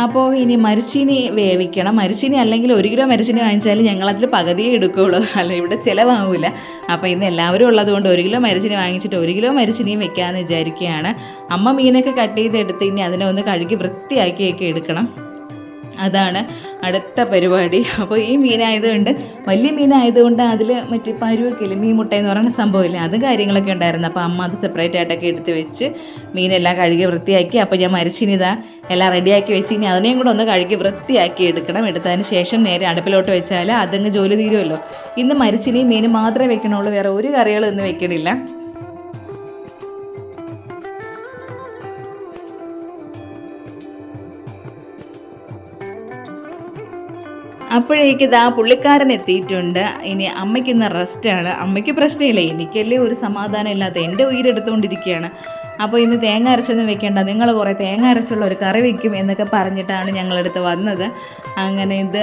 അപ്പോൾ ഇനി മരിച്ചീനി വേവിക്കണം. മരിച്ചീനി അല്ലെങ്കിൽ 1 കിലോ മരിച്ചീനി വാങ്ങിച്ചാൽ ഞങ്ങളതിൽ പകുതിയേ എടുക്കുകയുള്ളൂ, അല്ല ഇവിടെ ചിലവാകില്ല. അപ്പോൾ ഇന്ന് എല്ലാവരും ഉള്ളതുകൊണ്ട് 1 കിലോ മരിച്ചീനി വാങ്ങിച്ചിട്ട് 1 കിലോ മരിച്ചീനിയും വെക്കാമെന്ന് വിചാരിക്കുകയാണ്. അമ്മ മീനൊക്കെ കട്ട് ചെയ്തെടുത്ത് ഇനി അതിനെ ഒന്ന് കഴുകി വൃത്തിയാക്കിയൊക്കെ എടുക്കണം. അതാണ് അടുത്ത പരിപാടി. അപ്പോൾ ഈ മീനായതുകൊണ്ട്, വലിയ മീനായതുകൊണ്ട് അതിൽ മറ്റേ പരുവൊക്കെ ഇല്ലേ, മീൻ മുട്ട എന്ന് പറയുന്ന സംഭവമില്ലേ, അത് കാര്യങ്ങളൊക്കെ ഉണ്ടായിരുന്നു. അപ്പോൾ അമ്മ അത് സെപ്പറേറ്റ് ആയിട്ടൊക്കെ എടുത്ത് വെച്ച് മീനെല്ലാം കഴുകി വൃത്തിയാക്കി. അപ്പോൾ ഞാൻ മരിച്ചിനിതാ എല്ലാം റെഡിയാക്കി വെച്ച് ഇനി അതിനെയും കൂടെ ഒന്ന് കഴുകി വൃത്തിയാക്കി എടുക്കണം. എടുത്തതിന് ശേഷം നേരെ അടുപ്പിലോട്ട് വെച്ചാൽ അതങ്ങ് ജോലി തീരുമല്ലോ. ഇന്ന് മരിച്ചിനിയും മീനും മാത്രമേ വെക്കണുള്ളൂ, വേറെ ഒരു കറികളും ഇന്ന് വെക്കണില്ല. അപ്പോഴേക്ക് ഇതാ പുള്ളിക്കാരൻ എത്തിയിട്ടുണ്ട്. ഇനി അമ്മയ്ക്ക് ഇന്ന് റെസ്റ്റാണ്. അമ്മയ്ക്ക് പ്രശ്നമില്ല, എനിക്കല്ലേ ഒരു സമാധാനം ഇല്ലാത്ത, എൻ്റെ ഉയരെടുത്തുകൊണ്ടിരിക്കുകയാണ്. അപ്പോൾ ഇന്ന് തേങ്ങ അരച്ചൊന്നും വെക്കേണ്ട, നിങ്ങൾ കുറേ തേങ്ങ അരച്ചുള്ള ഒരു കറി വയ്ക്കും എന്നൊക്കെ പറഞ്ഞിട്ടാണ് ഞങ്ങളടുത്ത് വന്നത്. അങ്ങനെ ഇത്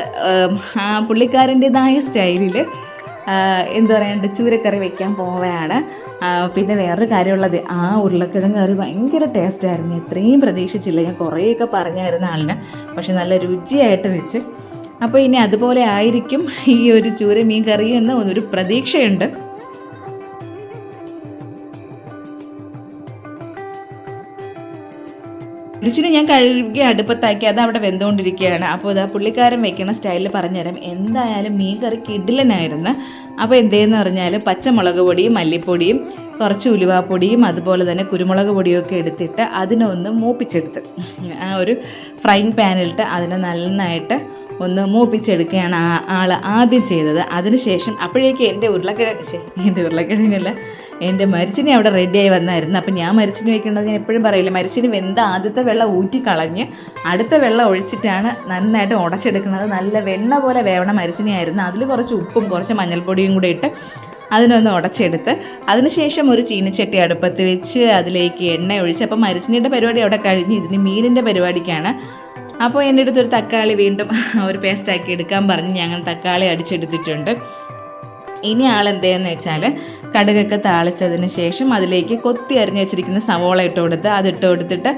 ആ പുള്ളിക്കാരൻ്റെതായ സ്റ്റൈലിൽ എന്താ പറയാണ്ട് ചൂരക്കറി വെക്കാൻ പോവുകയാണ്. പിന്നെ വേറൊരു കാര്യമുള്ളത്, ആ ഉരുളക്കിഴങ്ങ് കറി ഭയങ്കര ടേസ്റ്റായിരുന്നു. ഇത്രയും പ്രതീക്ഷിച്ചില്ല. ഞാൻ കുറേയൊക്കെ പറഞ്ഞായിരുന്നു ആളിന്, പക്ഷെ നല്ല രുചിയായിട്ട് വെച്ച്. അപ്പോൾ ഇനി അതുപോലെ ആയിരിക്കും ഈ ഒരു ചൂര മീൻ കറി എന്ന് ഒരു പ്രതീക്ഷയുണ്ട്. മരിച്ചിന് ഞാൻ കഴുകി അടുപ്പത്താക്കി, അത് അവിടെ വെന്തുകൊണ്ടിരിക്കുകയാണ്. അപ്പോൾ ഇതാ പുള്ളിക്കാരൻ വെക്കുന്ന സ്റ്റൈലിൽ പറഞ്ഞുതരാം. എന്തായാലും മീൻ കറി കിടിലനായിരുന്നു. അപ്പോൾ എന്തേന്ന് പറഞ്ഞാൽ പച്ചമുളക് പൊടിയും മല്ലിപ്പൊടിയും കുറച്ച് ഉലുവാപ്പൊടിയും അതുപോലെ തന്നെ കുരുമുളക് പൊടിയൊക്കെ എടുത്തിട്ട് അതിനൊന്ന് മൂപ്പിച്ചെടുത്ത് ആ ഒരു ഫ്രൈങ് പാനിലിട്ട് അതിനെ നന്നായിട്ട് ഒന്ന് മൂപ്പിച്ചെടുക്കുകയാണ് ആൾ ആദ്യം ചെയ്തത്. അതിനുശേഷം അപ്പോഴേക്കും എൻ്റെ ഉരുളക്കിഴങ്ങല്ല എൻ്റെ മരിച്ചിനി അവിടെ റെഡിയായി വന്നായിരുന്നു. അപ്പം ഞാൻ മരിച്ചിനി വയ്ക്കേണ്ടത് ഞാൻ എപ്പോഴും പറയില്ല, മരിച്ചിനി വെന്ത ആദ്യത്തെ വെള്ളം ഊറ്റിക്കളഞ്ഞ് അടുത്ത വെള്ളം ഒഴിച്ചിട്ടാണ് നന്നായിട്ട് ഉടച്ചെടുക്കുന്നത്. നല്ല വെണ്ണ പോലെ വേവണ മരിച്ചിനിയായിരുന്നു. അതിൽ കുറച്ച് ഉപ്പും കുറച്ച് മഞ്ഞൾപ്പൊടിയും കൂടെ ഇട്ട് അതിനൊന്ന് ഉടച്ചെടുത്ത് അതിനുശേഷം ഒരു ചീനിച്ചട്ടി അടുപ്പത്ത് വെച്ച് അതിലേക്ക് എണ്ണ ഒഴിച്ച്, അപ്പം മരിച്ചിനിയുടെ പരിപാടി അവിടെ കഴിഞ്ഞ് ഇതിന് മീനിൻ്റെ പരിപാടിക്കാണ്. അപ്പോൾ എൻ്റെ അടുത്തൊരു തക്കാളി വീണ്ടും ഒരു പേസ്റ്റാക്കി എടുക്കാൻ പറഞ്ഞ് ഞങ്ങൾ തക്കാളി അടിച്ചെടുത്തിട്ടുണ്ട്. ഇനി ആളെന്തേന്ന് വെച്ചാൽ കടുകൊക്കെ താളിച്ചതിന് ശേഷം അതിലേക്ക് കൊത്തി അരിഞ്ഞ് വെച്ചിരിക്കുന്ന സവോള ഇട്ട് കൊടുത്ത് അതിട്ട് കൊടുത്തിട്ട്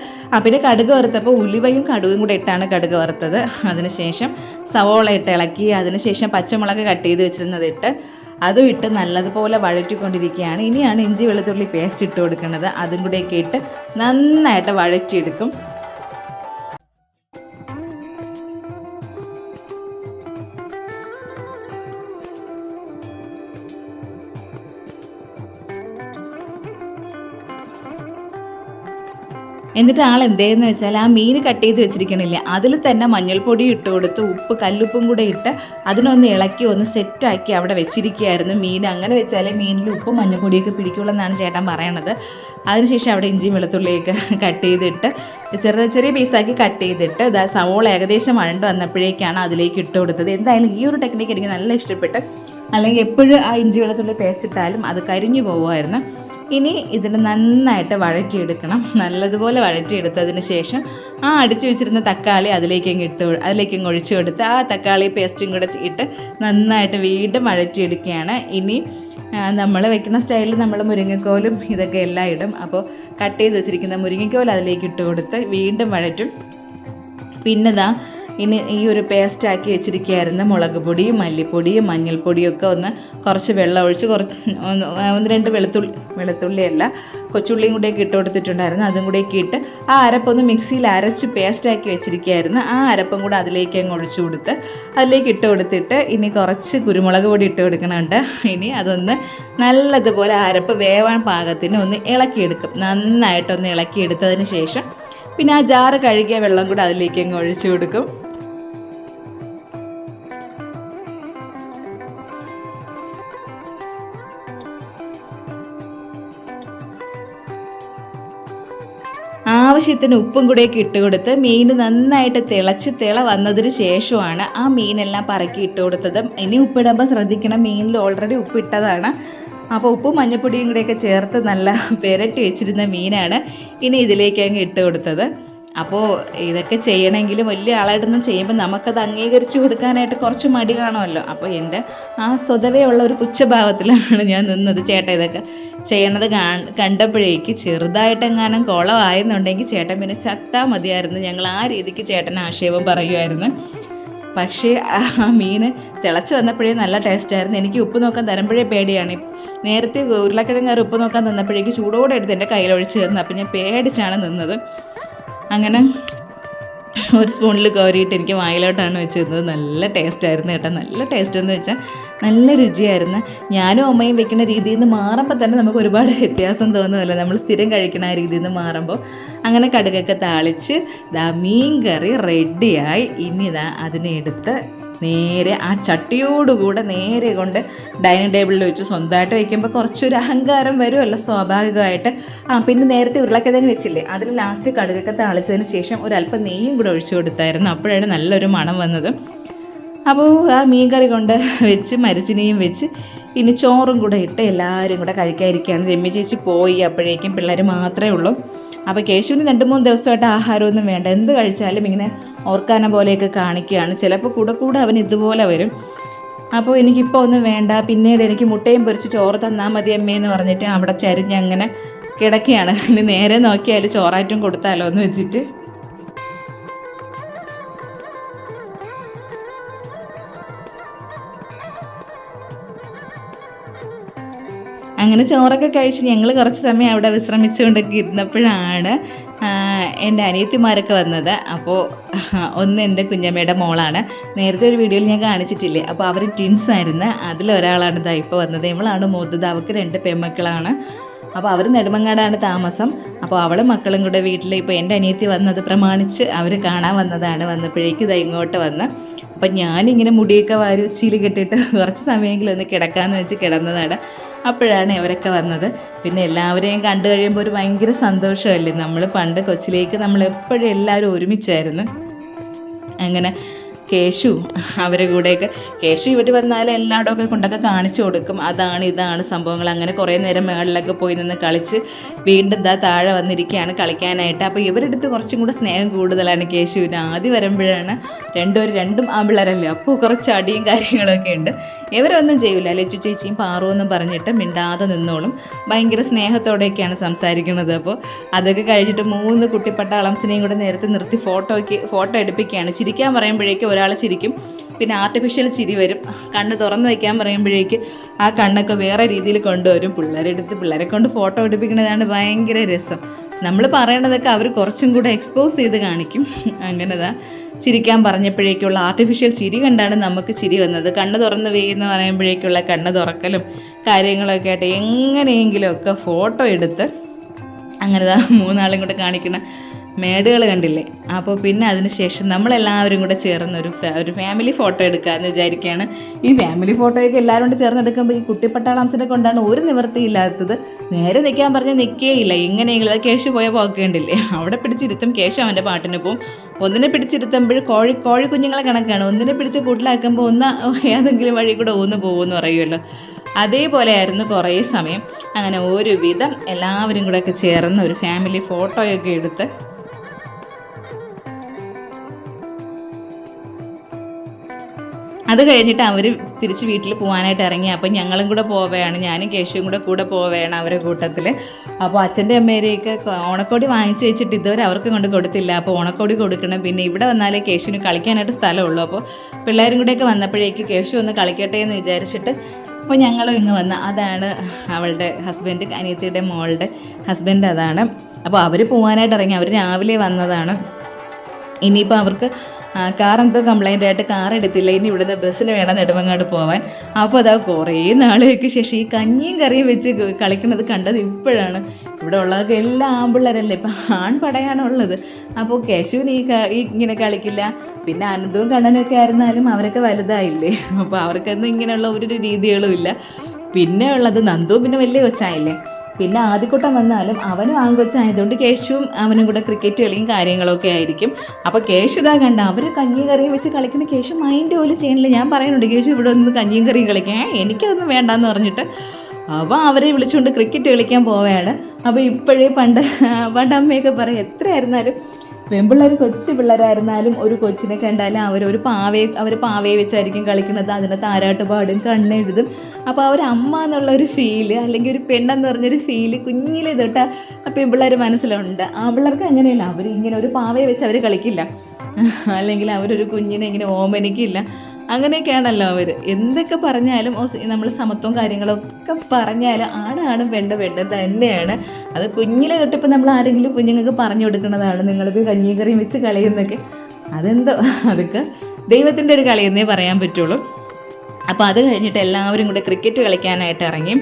പിന്നെ കടുക് വറുത്തപ്പോൾ ഉലുവയും കടുകും കൂടെ ഇട്ടാണ് കടുക് വറുത്തത്. അതിനുശേഷം സവോള ഇട്ട് ഇളക്കി അതിനുശേഷം പച്ചമുളക് കട്ട് ചെയ്ത് വെച്ചിരുന്നതിട്ട് അതും ഇട്ട് നല്ലതുപോലെ വഴറ്റിക്കൊണ്ടിരിക്കുകയാണ്. ഇനിയാണ് ഇഞ്ചി വെളുത്തുള്ളി പേസ്റ്റ് ഇട്ട് കൊടുക്കുന്നത്. അതും കൂടെയൊക്കെ ഇട്ട് നന്നായിട്ട് വഴറ്റിയെടുക്കും. എന്നിട്ട് ആൾ എന്തേന്ന് വെച്ചാൽ ആ മീൻ കട്ട് ചെയ്ത് വെച്ചിരിക്കണില്ലേ അതിൽ തന്നെ മഞ്ഞൾപ്പൊടി ഇട്ട് കൊടുത്ത് കല്ലുപ്പും കൂടെ ഇട്ട് അതിനൊന്ന് ഇളക്കി ഒന്ന് സെറ്റാക്കി അവിടെ വെച്ചിരിക്കുകയായിരുന്നു മീൻ. അങ്ങനെ വെച്ചാലേ മീനിൽ ഉപ്പും മഞ്ഞൾപ്പൊടിയൊക്കെ പിടിക്കുള്ളൂ എന്നാണ് ചേട്ടൻ പറയണത്. അതിനുശേഷം അവിടെ ഇഞ്ചിയും വെളുത്തുള്ളിയൊക്കെ കട്ട് ചെയ്തിട്ട് ചെറിയ പീസാക്കി കട്ട് ചെയ്തിട്ട് സവോള ഏകദേശം വഴണ്ട് വന്നപ്പോഴേക്കാണ് അതിലേക്ക് ഇട്ട് കൊടുത്തത്. എന്തായാലും ഈ ഒരു ടെക്നിക്ക് എനിക്ക് നല്ല ഇഷ്ടപ്പെട്ട്. അല്ലെങ്കിൽ എപ്പോഴും ആ ഇഞ്ചി വെളുത്തുള്ളി പേസ്റ്റ് ഇട്ടാലും അത് കരിഞ്ഞു പോകുമായിരുന്നു. ഇനി ഇതിന് നന്നായിട്ട് വഴറ്റിയെടുക്കണം. നല്ലതുപോലെ വഴറ്റിയെടുത്തതിന് ശേഷം ആ അടിച്ചു വെച്ചിരുന്ന തക്കാളി അതിലേക്ക് ഒഴിച്ചു കൊടുത്ത് ആ തക്കാളി പേസ്റ്റും കൂടെ ഇട്ട് നന്നായിട്ട് വീണ്ടും വഴറ്റിയെടുക്കുകയാണ്. ഇനി നമ്മൾ വെക്കുന്ന സ്റ്റൈലിൽ നമ്മൾ മുരിങ്ങക്കോലും ഇതൊക്കെ എല്ലാം ഇടും. അപ്പോൾ കട്ട് ചെയ്ത് വെച്ചിരിക്കുന്ന മുരിങ്ങക്കോൽ അതിലേക്ക് ഇട്ട് കൊടുത്ത് വീണ്ടും വഴറ്റും. പിന്നെ ഇനി ഈ ഒരു പേസ്റ്റാക്കി വെച്ചിരിക്കുകയായിരുന്ന മുളക് പൊടിയും മല്ലിപ്പൊടിയും മഞ്ഞൾപ്പൊടിയും ഒക്കെ ഒന്ന് കുറച്ച് വെള്ളം ഒഴിച്ച് ഒന്ന് രണ്ട് വെളുത്തുള്ളിയല്ല കൊച്ചുള്ളിയും കൂടെയൊക്കെ ഇട്ട് കൊടുത്തിട്ടുണ്ടായിരുന്നു. അതും കൂടെയൊക്കെ ഇട്ട് ആ അരപ്പൊന്ന് മിക്സിയിൽ അരച്ച് പേസ്റ്റാക്കി വെച്ചിരിക്കുകയായിരുന്നു. ആ അരപ്പും കൂടെ അതിലേക്ക് അങ്ങ് ഒഴിച്ചു കൊടുത്ത് അതിലേക്ക് ഇട്ട് കൊടുത്തിട്ട് ഇനി കുറച്ച് കുരുമുളക് പൊടി ഇട്ട് കൊടുക്കണമുണ്ട്. ഇനി അതൊന്ന് നല്ലതുപോലെ അരപ്പ് വേവാൻ പാകത്തിന് ഒന്ന് ഇളക്കിയെടുക്കും. നന്നായിട്ടൊന്ന് ഇളക്കിയെടുത്തതിന് ശേഷം പിന്നെ ആ ജാറ് കഴുകിയ വെള്ളം കൂടെ അതിലേക്ക് അങ്ങ് ഒഴിച്ചു കൊടുക്കും. ആവശ്യത്തിന് ഉപ്പും കൂടെയൊക്കെ ഇട്ട് കൊടുത്ത് മീൻ നന്നായിട്ട് തിള വന്നതിന് ശേഷമാണ് ആ മീനെല്ലാം പറക്കി ഇട്ട് കൊടുത്തത്. ഇനി ഉപ്പിടുമ്പോൾ ശ്രദ്ധിക്കണം, മീനിൽ ഓൾറെഡി ഉപ്പിട്ടതാണ്. അപ്പോൾ ഉപ്പും മഞ്ഞൾപ്പൊടിയും കൂടെയൊക്കെ ചേർത്ത് നല്ല പുരട്ടി വെച്ചിരുന്ന മീനാണ് ഇനി ഇതിലേക്ക് അങ്ങ് ഇട്ട് കൊടുത്തത്. അപ്പോൾ ഇതൊക്കെ ചെയ്യണമെങ്കിൽ വലിയ ആളായിട്ടൊന്നും ചെയ്യുമ്പോൾ നമുക്കത് അംഗീകരിച്ച് കൊടുക്കാനായിട്ട് കുറച്ച് മടി കാണുമല്ലോ. അപ്പോൾ എൻ്റെ ആ സ്വതവേ ഉള്ള ഒരു പുച്ഛഭാവത്തിലാണ് ഞാൻ നിന്നത്. ചേട്ടൻ ഇതൊക്കെ ചെയ്യണത് കണ്ടപ്പോഴേക്ക് ചെറുതായിട്ടെങ്ങാനും കുളമായെന്നുണ്ടെങ്കിൽ ചേട്ടൻ പിന്നെ ചത്താൽ മതിയായിരുന്നു. ഞങ്ങൾ ആ രീതിക്ക് ചേട്ടൻ ആക്ഷേപം പറയുമായിരുന്നു. പക്ഷേ ആ മീൻ തിളച്ച് വന്നപ്പോഴേ നല്ല ടേസ്റ്റായിരുന്നു. എനിക്ക് ഉപ്പ് നോക്കാൻ തരുമ്പോഴേ പേടിയാണ്. നേരത്തെ ഉരുളക്കിഴങ്ങ് കറി ഉപ്പ് നോക്കാൻ തന്നപ്പോഴേക്ക് ചൂടോടെ എടുത്ത് എൻ്റെ കയ്യിലൊഴിച്ച് തന്നു. അപ്പം ഞാൻ പേടിച്ചാണ് നിന്നത്. അങ്ങനെ ഒരു സ്പൂണിൽ കോരിയിട്ട് എനിക്ക് വായിലോട്ടാണ് വെച്ചിരുന്നത്. നല്ല ടേസ്റ്റായിരുന്നു കേട്ടോ. നല്ല ടേസ്റ്റ് എന്ന് വെച്ചാൽ നല്ല രുചിയായിരുന്നു. ഞാനും അമ്മയും വെക്കുന്ന രീതിയിൽ നിന്ന് മാറുമ്പോൾ തന്നെ നമുക്ക് ഒരുപാട് വ്യത്യാസം തോന്നുമല്ലോ, നമ്മൾ സ്ഥിരം കഴിക്കുന്ന ആ രീതിയിൽ നിന്ന് മാറുമ്പോൾ. അങ്ങനെ കടുകൊക്കെ താളിച്ച് മീൻ കറി റെഡിയായി. ഇനി അതിനെ എടുത്ത് നേരെ ആ ചട്ടിയോടുകൂടെ നേരെ കൊണ്ട് ഡൈനിങ് ടേബിളിൽ വെച്ച് സ്വന്തമായിട്ട് വയ്ക്കുമ്പോൾ കുറച്ചൊരു അഹങ്കാരം വരുമല്ലോ സ്വാഭാവികമായിട്ട്. പിന്നെ നേരത്തെ ഉരുളക്കിഴങ്ങ് വെച്ചില്ലേ, അതിൽ ലാസ്റ്റ് കടുകൊക്കെ താളിച്ചതിന് ശേഷം ഒരല്പം നെയ്യും കൂടെ ഒഴിച്ചു കൊടുത്തായിരുന്നു. അപ്പോഴാണ് നല്ലൊരു മണം വന്നത്. അപ്പോൾ ആ മീൻ കറി കൊണ്ട് വെച്ച് മരിച്ചിനെയും വെച്ച് ഇനി ചോറും കൂടെ ഇട്ട് എല്ലാവരും കൂടെ കഴിക്കാതിരിക്കുകയാണ്. രമ്യ ചേച്ചി പോയി, അപ്പോഴേക്കും പിള്ളേർ മാത്രമേ ഉള്ളൂ. അപ്പോൾ കേശുവിന് 2-3 ദിവസമായിട്ട് ആഹാരമൊന്നും വേണ്ട, എന്ത് കഴിച്ചാലും ഇങ്ങനെ ഓർക്കാന പോലെയൊക്കെ കാണിക്കുകയാണ്. ചിലപ്പോൾ കൂടെ അവൻ ഇതുപോലെ വരും. അപ്പോൾ എനിക്കിപ്പോൾ ഒന്നും വേണ്ട, പിന്നീട് എനിക്ക് മുട്ടയും പൊരിച്ച് ചോറ് തന്നാൽ മതി അമ്മയെന്ന് പറഞ്ഞിട്ട് അവിടെ ചരിഞ്ഞങ്ങനെ കിടക്കുകയാണ്. ഇനി നേരെ നോക്കിയാൽ ചോറായിട്ടും കൊടുത്താലോ എന്ന് വെച്ചിട്ട്. അങ്ങനെ ചോറൊക്കെ കഴിച്ച് ഞങ്ങൾ കുറച്ച് സമയം അവിടെ വിശ്രമിച്ചുകൊണ്ടൊക്കെ ഇരുന്നപ്പോഴാണ് എൻ്റെ അനിയത്തിമാരൊക്കെ വന്നത്. അപ്പോൾ ഒന്ന് എൻ്റെ കുഞ്ഞമ്മയുടെ മോളാണ്, നേരത്തെ ഒരു വീഡിയോയിൽ ഞാൻ കാണിച്ചിട്ടില്ലേ, അപ്പോൾ അവർ ട്വിൻസ് ആയിരുന്നു. അതിലൊരാളാണ് ഇതാ ഇപ്പോൾ വന്നത്. ഇവളാണ് മൂത്തത്, അവൾക്ക് 2 പെൺമക്കളാണ്. അപ്പോൾ അവർ നെടുമങ്ങാടാണ് താമസം. അപ്പോൾ അവളും മക്കളും കൂടെ വീട്ടിൽ ഇപ്പോൾ എൻ്റെ അനിയത്തി വന്നത് പ്രമാണിച്ച് അവർ കാണാൻ വന്നതാണ്. വന്നപ്പോഴേക്കും ഇതാ ഇങ്ങോട്ട് വന്ന്, അപ്പം ഞാനിങ്ങനെ മുടിയൊക്കെ വാരി ഉച്ചിയിൽ കെട്ടിയിട്ട് കുറച്ച് സമയമെങ്കിലും ഒന്ന് കിടക്കാമെന്ന് വെച്ച് കിടന്നതാണ്. അപ്പോഴാണ് ഇവരൊക്കെ വന്നത്. പിന്നെ എല്ലാവരെയും കണ്ടു കഴിയുമ്പോൾ ഒരു ഭയങ്കര സന്തോഷമല്ലേ. നമ്മൾ പണ്ട് കൊച്ചിലേക്ക് നമ്മളെപ്പോഴും എല്ലാവരും ഒരുമിച്ചായിരുന്നു. അങ്ങനെ കേശു അവരുടെ കൂടെയൊക്കെ, കേശു ഇവിടെ വന്നാൽ എല്ലായിടമൊക്കെ കൊണ്ടൊക്കെ കാണിച്ചു കൊടുക്കും, അതാണ് ഇതാണ് സംഭവങ്ങൾ. അങ്ങനെ കുറേ നേരം മേളിലൊക്കെ പോയി നിന്ന് കളിച്ച് വീണ്ടും താഴെ വന്നിരിക്കുകയാണ് കളിക്കാനായിട്ട്. അപ്പോൾ ഇവരുടെ അടുത്ത് കുറച്ചും കൂടെ സ്നേഹം കൂടുതലാണ് കേശുവിന്. ആദ്യം വരുമ്പോഴാണ് രണ്ടും ആമ്പിള്ളേരല്ലേ, അപ്പോൾ കുറച്ച് അടിയും കാര്യങ്ങളൊക്കെ ഉണ്ട്. ഇവരൊന്നും ചെയ്യില്ല, ലച്ചു ചേച്ചിയും പാറുവെന്നും പറഞ്ഞിട്ട് മിണ്ടാതെ നിന്നോളും. ഭയങ്കര സ്നേഹത്തോടെയൊക്കെയാണ് സംസാരിക്കുന്നത്. അപ്പോൾ അതൊക്കെ കഴിഞ്ഞിട്ട് 3 കുട്ടിപ്പട്ടാളംസിനെയും കൂടെ നേരത്തെ നിർത്തി ഫോട്ടോ എടുപ്പിക്കുകയാണ്. ചിരിക്കാൻ പറയുമ്പോഴേക്കും ഒരാൾ ചിരിക്കും, പിന്നെ ആർട്ടിഫിഷ്യൽ ചിരി വരും. കണ്ണ് തുറന്നു വയ്ക്കാൻ പറയുമ്പോഴേക്ക് ആ കണ്ണൊക്കെ വേറെ രീതിയിൽ കൊണ്ടുവരും. പിള്ളേരെ കൊണ്ട് ഫോട്ടോ എടുപ്പിക്കുന്നതാണ് ഭയങ്കര രസം. നമ്മൾ പറയണതൊക്കെ അവർ കുറച്ചും കൂടെ എക്സ്പോസ് ചെയ്ത് കാണിക്കും. അങ്ങനെതാ ചിരിക്കാൻ പറഞ്ഞപ്പോഴേക്കുള്ള ആർട്ടിഫിഷ്യൽ ചിരി കണ്ടാണ് നമുക്ക് ചിരി വന്നത്. കണ്ണ് തുറന്ന് വെയ്യെന്ന് പറയുമ്പോഴേക്കുള്ള കണ്ണ് തുറക്കലും കാര്യങ്ങളൊക്കെ ആയിട്ട് എങ്ങനെയെങ്കിലുമൊക്കെ ഫോട്ടോ എടുത്ത് അങ്ങനെതാ 3 ആളും കൂടെ കാണിക്കുന്ന മേടുകൾ കണ്ടില്ലേ. അപ്പോൾ പിന്നെ അതിനുശേഷം നമ്മളെല്ലാവരും കൂടെ ചേർന്ന് ഒരു ഫാമിലി ഫോട്ടോ എടുക്കാമെന്ന് വിചാരിക്കുകയാണ്. ഈ ഫാമിലി ഫോട്ടോയൊക്കെ എല്ലാവരും കൂടെ ചേർന്നെടുക്കുമ്പോൾ ഈ കുട്ടിപ്പട്ടാളംസിനെ കൊണ്ടാണ് ഒരു നിവൃത്തിയില്ലാത്തത്. നേരെ നിൽക്കാൻ പറഞ്ഞാൽ നിൽക്കുകയില്ല. എങ്ങനെയെങ്കിലും കേശു പോയ പോക്കേണ്ടില്ലേ, അവിടെ പിടിച്ചിരുത്തും. കേശു അവൻ്റെ പാട്ടിന് പോവും. ഒന്നിനെ പിടിച്ചിരുത്തുമ്പോൾ കോഴി കുഞ്ഞുങ്ങളെ കണക്കാണ്. ഒന്നിനെ പിടിച്ച് കൂട്ടിലാക്കുമ്പോൾ ഒന്ന് ഏതെങ്കിലും വഴി കൂടെ ഒന്ന് പോകുമെന്ന് പറയുമല്ലോ, അതേപോലെ ആയിരുന്നു കുറേ സമയം. അങ്ങനെ ഒരുവിധം എല്ലാവരും കൂടെ ഒക്കെ ചേർന്ന് ഒരു ഫാമിലി ഫോട്ടോയൊക്കെ എടുത്ത് അത് കഴിഞ്ഞിട്ട് അവർ തിരിച്ച് വീട്ടിൽ പോകാനായിട്ട് ഇറങ്ങി. അപ്പോൾ ഞങ്ങളും കൂടെ പോവുകയാണ്, ഞാനും കേശുവും കൂടെ പോവുകയാണ് അവരുടെ കൂട്ടത്തിൽ. അപ്പോൾ അച്ഛൻ്റെ അമ്മേരെയൊക്കെ ഓണക്കോടി വാങ്ങിച്ച് വെച്ചിട്ട് ഇതുവരെ അവർക്ക് കൊണ്ട് കൊടുത്തില്ല. അപ്പോൾ ഓണക്കോടി കൊടുക്കണം. പിന്നെ ഇവിടെ വന്നാലേ കേശുവിന് കളിക്കാനായിട്ട് സ്ഥലമുള്ളൂ. അപ്പോൾ പിള്ളേരും കൂടെയൊക്കെ വന്നപ്പോഴേക്ക് കേശു ഒന്ന് കളിക്കട്ടെ എന്ന് വിചാരിച്ചിട്ട് അപ്പോൾ ഞങ്ങളും ഇങ്ങ് വന്ന്. അതാണ് അവളുടെ ഹസ്ബൻഡ്, അനിയത്തിയുടെ മോളുടെ ഹസ്ബൻഡ് അതാണ്. അപ്പോൾ അവർ പോകാനായിട്ട് ഇറങ്ങി. അവർ രാവിലെ വന്നതാണ്. ഇനിയിപ്പോൾ അവർക്ക് കാർ എന്തോ കംപ്ലൈൻ്റ് ആയിട്ട് കാർ എടുത്തില്ല. ഇനി ഇവിടുന്ന് ബസ്സിന് വേണം നെടുമങ്ങാട് പോവാൻ. അപ്പോൾ അതാ കുറേ നാളുകൾക്ക് ശേഷം ഈ കഞ്ഞിയും കറിയും വെച്ച് കളിക്കുന്നത് കണ്ടത് ഇപ്പോഴാണ്. ഇവിടെ ഉള്ളതൊക്കെ എല്ലാം ആൺപിള്ളേരല്ലേ, ഇപ്പം ആൺപടയാണ് ഉള്ളത്. അപ്പോൾ കേശുവിന് ഇങ്ങനെ കളിക്കില്ല. പിന്നെ അനന്തവും കണ്ണനൊക്കെ ആയിരുന്നാലും അവരൊക്കെ വലുതായില്ലേ, അപ്പോൾ അവർക്കൊന്നും ഇങ്ങനെയുള്ള ഒരു രീതികളും ഇല്ല. പിന്നെ ഉള്ളത് നന്ദുവും പിന്നെ വലിയ കൊച്ചായില്ലേ. പിന്നെ ആദ്യക്കൂട്ടം വന്നാലും അവനും ആൺകൊച്ചായതുകൊണ്ട് കേശുവും അവനും കൂടെ ക്രിക്കറ്റ് കളിയും കാര്യങ്ങളൊക്കെ ആയിരിക്കും. അപ്പോൾ കേശു ഇതാ കണ്ട അവർ കഞ്ഞിയും കറിയും വെച്ച് കളിക്കുന്ന കേശു മൈൻഡ് പോലും ചെയ്യുന്നില്ല. ഞാൻ പറയുന്നുണ്ട് കേശു ഇവിടെ ഒന്ന് കഞ്ഞിയും കറിയും കളിക്കാൻ, എനിക്കതൊന്നും വേണ്ടാന്ന് പറഞ്ഞിട്ട് അപ്പോൾ അവരെ വിളിച്ചുകൊണ്ട് ക്രിക്കറ്റ് കളിക്കാൻ പോവുകയാണ്. അപ്പോൾ ഇപ്പോഴേ പണ്ട് അമ്മയൊക്കെ പറയും എത്രയായിരുന്നാലും പെൺപിള്ളേർ കൊച്ചു പിള്ളേരായിരുന്നാലും ഒരു കൊച്ചിനെ കണ്ടാലും അവർ പാവയെ വെച്ചായിരിക്കും കളിക്കുന്നത്. അതിനെ താരാട്ട് പാടും, കണ്ണെഴുതും. അപ്പോൾ അമ്മ എന്നുള്ളൊരു ഫീല് അല്ലെങ്കിൽ ഒരു പെണ്ണെന്ന് പറഞ്ഞൊരു ഫീല് കുഞ്ഞിലെ തൊട്ട് പെൺപിള്ളേർ മനസ്സിലുണ്ട്. ആ പിള്ളേർക്ക് അങ്ങനെയല്ല, അവരിങ്ങനെ ഒരു പാവയെ വെച്ച് അവർ കളിക്കില്ല, അല്ലെങ്കിൽ അവരൊരു കുഞ്ഞിനെ ഇങ്ങനെ ഓമനിക്കില്ല. അങ്ങനെയൊക്കെയാണല്ലോ അവർ. എന്തൊക്കെ പറഞ്ഞാലും നമ്മൾ സമത്വം കാര്യങ്ങളൊക്കെ പറഞ്ഞാലും ആണാണ് പെണ്ണ് തന്നെയാണ്. അത് കുഞ്ഞിലെ തൊട്ടിപ്പോൾ നമ്മൾ ആരെങ്കിലും കുഞ്ഞുങ്ങൾക്ക് പറഞ്ഞു കൊടുക്കുന്നതാണ്, നിങ്ങൾക്ക് കഞ്ഞിയും കറിയും വെച്ച് കളിയെന്നൊക്കെ. അതെന്തോ അതൊക്കെ ദൈവത്തിൻ്റെ ഒരു കളിയെന്നേ പറയാൻ പറ്റുള്ളൂ. അപ്പോൾ അത് കഴിഞ്ഞിട്ട് എല്ലാവരും കൂടെ ക്രിക്കറ്റ് കളിക്കാനായിട്ട് ഇറങ്ങി.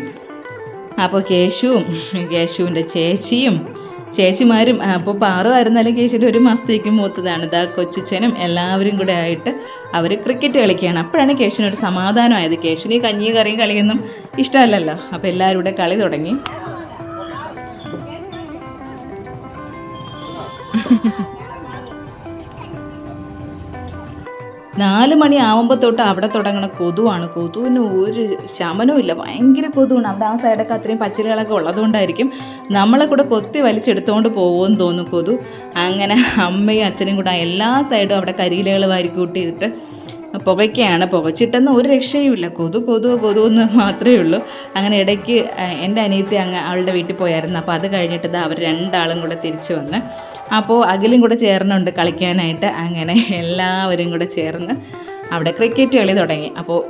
അപ്പോൾ കേശുവിൻ്റെ ചേച്ചിമാരും അപ്പോൾ പാറുമായിരുന്നാലും കേശുവിൻ്റെ 1 മാസത്തേക്ക് മൂത്തതാണ്. ഇതാ കൊച്ചിച്ചനും എല്ലാവരും കൂടെ ആയിട്ട് അവർ ക്രിക്കറ്റ് കളിക്കുകയാണ്. അപ്പോഴാണ് കേശുവിനൊരു സമാധാനമായത്. കേശുവിന് ഈ കഞ്ഞിയും കറിയും കളിയൊന്നും ഇഷ്ടമല്ലല്ലോ. അപ്പോൾ എല്ലാവരും കൂടെ കളി തുടങ്ങി. നാല് മണി ആവുമ്പോൾ തൊട്ട് അവിടെ തുടങ്ങണ കൊതുവാണ്. കൊതുവിന് ഒരു ശമനവും ഇല്ല, ഭയങ്കര കൊതുവാണ്. അവിടെ ആ സൈഡൊക്കെ അത്രയും പച്ചിലകളൊക്കെ ഉള്ളതുകൊണ്ടായിരിക്കും നമ്മളെ കൂടെ കൊത്തി വലിച്ചെടുത്തുകൊണ്ട് പോകുമെന്ന് തോന്നും കൊതു. അങ്ങനെ അമ്മയും അച്ഛനും കൂടെ എല്ലാ സൈഡും അവിടെ കരിയിലകൾ വാരിക്കൂട്ടിയിട്ട് പുകയ്ക്കാണ്. പുകച്ചിട്ടെന്ന് ഒരു രക്ഷയുമില്ല, കൊതു എന്ന് മാത്രമേ ഉള്ളൂ. അങ്ങനെ ഇടയ്ക്ക് എൻ്റെ അനിയത്തി അവളുടെ വീട്ടിൽ പോയായിരുന്നു. അപ്പോൾ അത് കഴിഞ്ഞിട്ട് അവർ രണ്ടാളും കൂടെ തിരിച്ചു വന്ന്. അപ്പോൾ അഖിലും കൂടെ ചേർന്നുണ്ട് കളിക്കാനായിട്ട്. അങ്ങനെ എല്ലാവരും കൂടെ ചേർന്ന് അവിടെ ക്രിക്കറ്റ് കളി തുടങ്ങി. അപ്പോൾ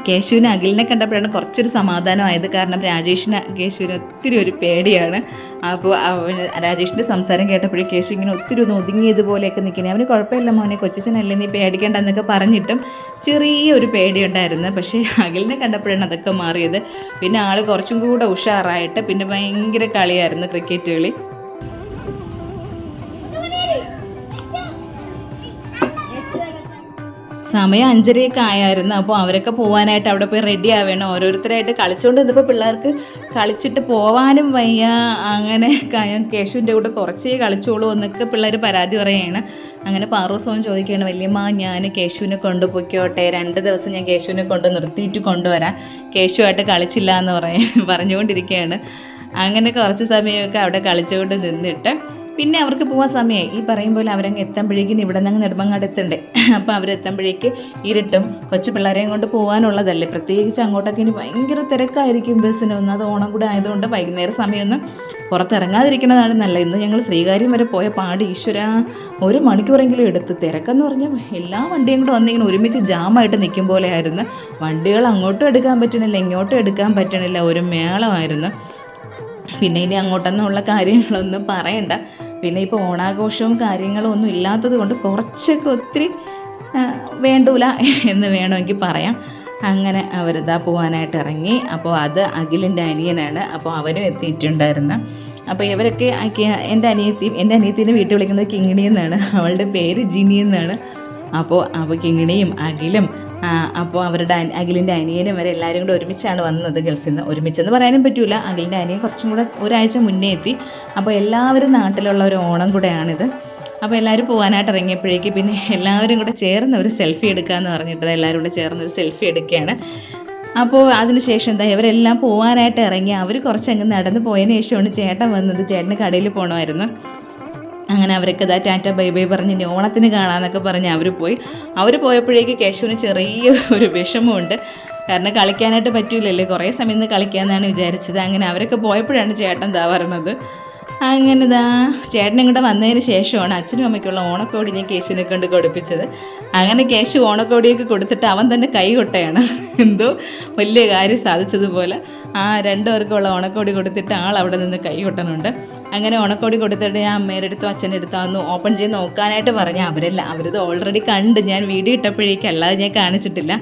കേശുവിന് അഖിലിനെ കണ്ടപ്പോഴാണ് കുറച്ചൊരു സമാധാനമായത്. കാരണം കേശുവിന് ഒത്തിരി ഒരു പേടിയാണ്. അപ്പോൾ രാജേഷിൻ്റെ സംസാരം കേട്ടപ്പോഴേ കേശു ഇങ്ങനെ ഒത്തിരി ഒന്ന് ഒതുങ്ങിയതുപോലെയൊക്കെ നിൽക്കണേ. അവന് കുഴപ്പമില്ല മോനെ, കൊച്ചച്ഛനല്ലേ, നീ പേടിക്കേണ്ട എന്നൊക്കെ പറഞ്ഞിട്ടും ചെറിയൊരു പേടിയുണ്ടായിരുന്നു. പക്ഷേ അഖിലിനെ കണ്ടപ്പോഴാണ് അതൊക്കെ മാറിയത്. പിന്നെ ആൾ കുറച്ചും കൂടെ ഉഷാറായിട്ട് പിന്നെ ഭയങ്കര കളിയായിരുന്നു ക്രിക്കറ്റ് കളി. സമയം 5:30 ആയായിരുന്നു. അപ്പോൾ അവരൊക്കെ പോകാനായിട്ട് അവിടെ പോയി റെഡി ആവേണം. ഓരോരുത്തരായിട്ട് കളിച്ചുകൊണ്ട് നിന്നപ്പോൾ പിള്ളേർക്ക് കളിച്ചിട്ട് പോവാനും വയ്യ. അങ്ങനെ കേശുവിൻ്റെ കൂടെ കുറച്ചേ കളിച്ചോളൂ എന്നൊക്കെ പിള്ളേർ പരാതി പറയുകയാണ്. അങ്ങനെ പാറൂസവും ചോദിക്കുകയാണ്, വല്യമ്മ ഞാൻ കേശുവിനെ കൊണ്ടുപോയിക്കോട്ടെ, 2 ദിവസം ഞാൻ കേശുവിനെ കൊണ്ട് നിർത്തിയിട്ട് കൊണ്ടുവരാം, കേശുവായിട്ട് കളിച്ചില്ല എന്ന് പറഞ്ഞുകൊണ്ടിരിക്കുകയാണ്. അങ്ങനെ കുറച്ച് സമയമൊക്കെ അവിടെ കളിച്ചുകൊണ്ട് നിന്നിട്ട് പിന്നെ അവർക്ക് പോകാൻ സമയമായി. ഈ പറയും പോലെ അവരങ്ങ് എത്തുമ്പോഴേക്കും ഇവിടെ നിന്ന് നെടുമങ്ങാട് എത്തണ്ടേ. അപ്പോൾ അവരെത്തുമ്പോഴേക്ക് ഇരുട്ടും. കൊച്ചു പിള്ളേരെയും കൊണ്ട് പോകാനുള്ളതല്ലേ, പ്രത്യേകിച്ച് അങ്ങോട്ടൊക്കെ ഇനി ഭയങ്കര തിരക്കായിരിക്കും ബസ്സിനൊന്നും. അത് ഓണം കൂടെ ആയതുകൊണ്ട് വൈകുന്നേരം സമയമൊന്നും പുറത്തിറങ്ങാതിരിക്കുന്നതാണ് നല്ലത്. ഇന്ന് ഞങ്ങൾ ശ്രീകാര്യം വരെ പോയ പാട് ഈശ്വര 1 മണിക്കൂറെങ്കിലും എടുത്ത്. തിരക്കെന്ന് പറഞ്ഞാൽ എല്ലാ വണ്ടിയും കൂടെ വന്നിങ്ങനെ ഒരുമിച്ച് ജാമായിട്ട് നിൽക്കും പോലെ ആയിരുന്നു. വണ്ടികൾ അങ്ങോട്ടും എടുക്കാൻ പറ്റണില്ല, ഇങ്ങോട്ടും എടുക്കാൻ പറ്റണില്ല, ഒരു മേളമായിരുന്നു. പിന്നെ ഇനി അങ്ങോട്ടൊന്നുള്ള കാര്യങ്ങളൊന്നും പറയണ്ട. പിന്നെ ഇപ്പോൾ ഓണാഘോഷവും കാര്യങ്ങളും ഒന്നും ഇല്ലാത്തത് കൊണ്ട് കുറച്ചൊക്കെ ഒത്തിരി വേണ്ടൂല എന്ന് വേണമെങ്കിൽ പറയാം. അങ്ങനെ അവരിതാ പോകാനായിട്ട് ഇറങ്ങി. അപ്പോൾ അത് അഖിലിൻ്റെ അനിയനാണ്. അപ്പോൾ അവനും എത്തിയിട്ടുണ്ടായിരുന്നു. അപ്പോൾ ഇവരൊക്കെ എൻ്റെ അനിയത്തിൻ്റെ വീട്ടിൽ വിളിക്കുന്നത് കിങ്ങിണി എന്നാണ്. അവളുടെ പേര് ജിനി എന്നാണ്. അപ്പോൾ കിങ്ങിണിയും അഖിലും അപ്പോൾ അവരുടെ അഖിലിൻ്റെ അനിയനും വരെ എല്ലാവരും കൂടെ ഒരുമിച്ചാണ് വന്നത് ഗൾഫിൽ നിന്ന്. ഒരുമിച്ചെന്ന് പറയാനും പറ്റില്ല, അഖിലിൻ്റെ അനിയൻ കുറച്ചും കൂടെ ഒരാഴ്ച മുന്നേ എത്തി. അപ്പോൾ എല്ലാവരും നാട്ടിലുള്ള ഒരു ഓണം കൂടെയാണിത്. അപ്പോൾ എല്ലാവരും പോകാനായിട്ട് ഇറങ്ങിയപ്പോഴേക്ക് പിന്നെ എല്ലാവരും കൂടെ ചേർന്ന് ഒരു സെൽഫി എടുക്കാമെന്ന് പറഞ്ഞിട്ട് എല്ലാവരും കൂടെ ചേർന്ന് ഒരു സെൽഫി എടുക്കുകയാണ്. അപ്പോൾ അതിനുശേഷം എന്താ ഇവരെല്ലാം പോകാനായിട്ട് ഇറങ്ങി. അവർ കുറച്ചങ്ങ് നടന്ന് പോയതിന് ശേഷമാണ് ചേട്ടൻ വന്നത്. ചേട്ടന് കടയിൽ പോകണമായിരുന്നു. അങ്ങനെ അവരൊക്കെ ഇതാ ടാറ്റ ബൈ ബൈ പറഞ്ഞ് ഇനി ഓണത്തിന് കാണാമെന്നൊക്കെ പറഞ്ഞ് അവർ പോയപ്പോഴേക്ക് കേശുവിന് ചെറിയ ഒരു വിഷമമുണ്ട്. കാരണം കളിക്കാനായിട്ട് പറ്റൂലല്ലേ, കുറേ സമയം നിന്ന് കളിക്കാമെന്നാണ് വിചാരിച്ചത്. അങ്ങനെ അവരൊക്കെ പോയപ്പോഴാണ് ചേട്ടൻ പറഞ്ഞത്. അങ്ങനെ ചേട്ടനും കൂടെ വന്നതിന് ശേഷമാണ് അച്ഛനും അമ്മയ്ക്കുള്ള ഓണക്കോടി ഞാൻ കേശുവിനെ കൊണ്ട് കൊടുപ്പിച്ചത്. അങ്ങനെ കേശു ഓണക്കോടിയൊക്കെ കൊടുത്തിട്ട് അവൻ തന്നെ കൈ കൊട്ടയാണ്. എന്തോ വലിയ കാര്യം സാധിച്ചതുപോലെ 2 പേർക്കുള്ള ഓണക്കോടി കൊടുത്തിട്ട് ആൾ അവിടെ നിന്ന് കൈ കൊട്ടണുണ്ട്. അങ്ങനെ ഓണക്കോടി കൊടുത്തിട്ട് ഞാൻ അമ്മയുടെ അടുത്തോ അച്ഛൻ്റെ അടുത്തോ ഒന്ന് ഓപ്പൺ ചെയ്ത് നോക്കാനായിട്ട് പറഞ്ഞാൽ അവരിത് ഓൾറെഡി കണ്ട്. ഞാൻ വീഡിയോ ഇട്ടപ്പോഴേക്കും അല്ലാതെ ഞാൻ കാണിച്ചിട്ടില്ല.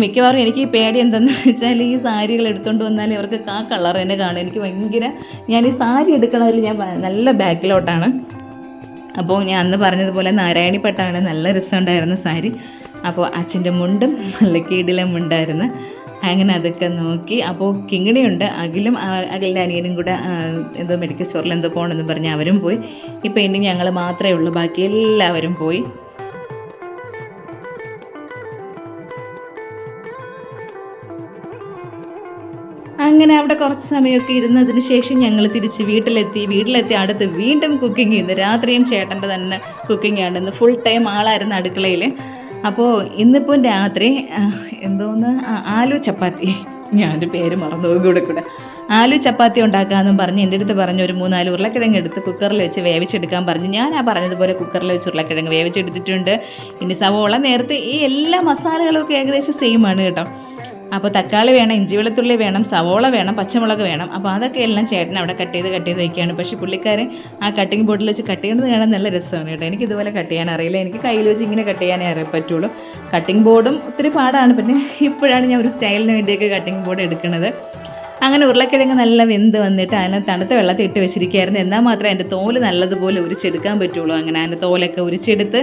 മിക്കവാറും എനിക്ക് ഈ പേടി എന്തെന്ന് വെച്ചാൽ ഈ സാരികൾ എടുത്തുകൊണ്ട് വന്നാൽ ഇവർക്ക് കളർ തന്നെ കാണും. എനിക്ക് ഭയങ്കര ഞാൻ ഈ സാരി എടുക്കണതിൽ ഞാൻ നല്ല ബാക്കിലോട്ടാണ്. അപ്പോൾ ഞാൻ അന്ന് പറഞ്ഞതുപോലെ നാരായണിപ്പെട്ടാണ്, നല്ല രസമുണ്ടായിരുന്നു സാരി. അപ്പോൾ അച്ഛൻ്റെ മുണ്ടും നല്ല കിടിലം മുണ്ടായിരുന്നു. അങ്ങനെ അതൊക്കെ നോക്കി. അപ്പോൾ കിങ്ങിണിയുണ്ട്, അഖിലിൻ്റെ അനിയനും കൂടെ എന്തോ മെഡിക്കൽ സ്റ്റോറിൽ എന്തോ പോകണമെന്ന് പറഞ്ഞ് അവരും പോയി. ഇപ്പോൾ ഇനി ഞങ്ങൾ മാത്രമേ ഉള്ളൂ, ബാക്കി എല്ലാവരും പോയി. അങ്ങനെ അവിടെ കുറച്ച് സമയമൊക്കെ ഇരുന്നതിന് ശേഷം ഞങ്ങൾ തിരിച്ച് വീട്ടിലെത്തി അടുത്ത് വീണ്ടും കുക്കിംഗ് ചെയ്യുന്നു. രാത്രിയും ചേട്ടൻ്റെ തന്നെ കുക്കിംഗ് ആണ്. ഇന്ന് ഫുൾ ടൈം ആളായിരുന്നു അടുക്കളയിൽ. അപ്പോൾ ഇന്നിപ്പോൾ രാത്രി എന്തോന്ന് ആലു ചപ്പാത്തി, ഞാനൊരു പേര് മറന്നു കൂടെ ആലു ചപ്പാത്തി ഉണ്ടാക്കാമെന്നും പറഞ്ഞ് എൻ്റെ അടുത്ത് പറഞ്ഞു. ഒരു 3-4 ഉരുളക്കിഴങ്ങ് എടുത്ത് കുക്കറിൽ വെച്ച് വേവിച്ചെടുക്കാൻ പറഞ്ഞു. ഞാൻ പറഞ്ഞതുപോലെ കുക്കറിൽ വെച്ച് ഉരുളക്കിഴങ്ങ് വേവിച്ചെടുത്തിട്ടുണ്ട്. ഇനി സവോള നേരത്തെ ഈ എല്ലാ മസാലകളൊക്കെ ഏകദേശം സെയിം ആണ് കേട്ടോ. അപ്പോൾ തക്കാളി വേണം, ഇഞ്ചി വെളുത്തുള്ളി വേണം, സവോള വേണം, പച്ചമുളക് വേണം. അപ്പോൾ അതൊക്കെ എല്ലാം ചേട്ടൻ അവിടെ കട്ട് ചെയ്ത് വയ്ക്കുകയാണ്. പക്ഷേ പുള്ളിക്കാരൻ ആ കട്ടിങ് ബോർഡിൽ വെച്ച് കട്ട് ചെയ്യുന്നത് കാണാൻ നല്ല രസമാണ് കേട്ടോ. എനിക്കിതുപോലെ കട്ട് ചെയ്യാൻ അറിയില്ല, എനിക്ക് കയ്യിൽ വെച്ച് ഇങ്ങനെ കട്ട് ചെയ്യാനേ പറ്റുള്ളൂ. കട്ടിങ് ബോർഡും ഒത്തിരി പാടാണ്. പിന്നെ ഇപ്പോഴാണ് ഞാൻ ഒരു സ്റ്റൈലിന് വേണ്ടിയൊക്കെ കട്ടിങ് ബോർഡ് എടുക്കുന്നത്. അങ്ങനെ ഉരുളക്കിഴങ്ങ് നല്ല വെന്ത് വന്നിട്ട് അതിനെ തണുത്ത വെള്ളത്തിൽ ഇട്ട് വെച്ചിരിക്കുകയായിരുന്നു. എന്നാൽ മാത്രമേ അതിൻ്റെ തോല് നല്ലതുപോലെ ഉരിച്ചെടുക്കാൻ പറ്റുള്ളൂ. അങ്ങനെ അതിൻ്റെ തോലൊക്കെ ഉരിച്ചെടുത്ത്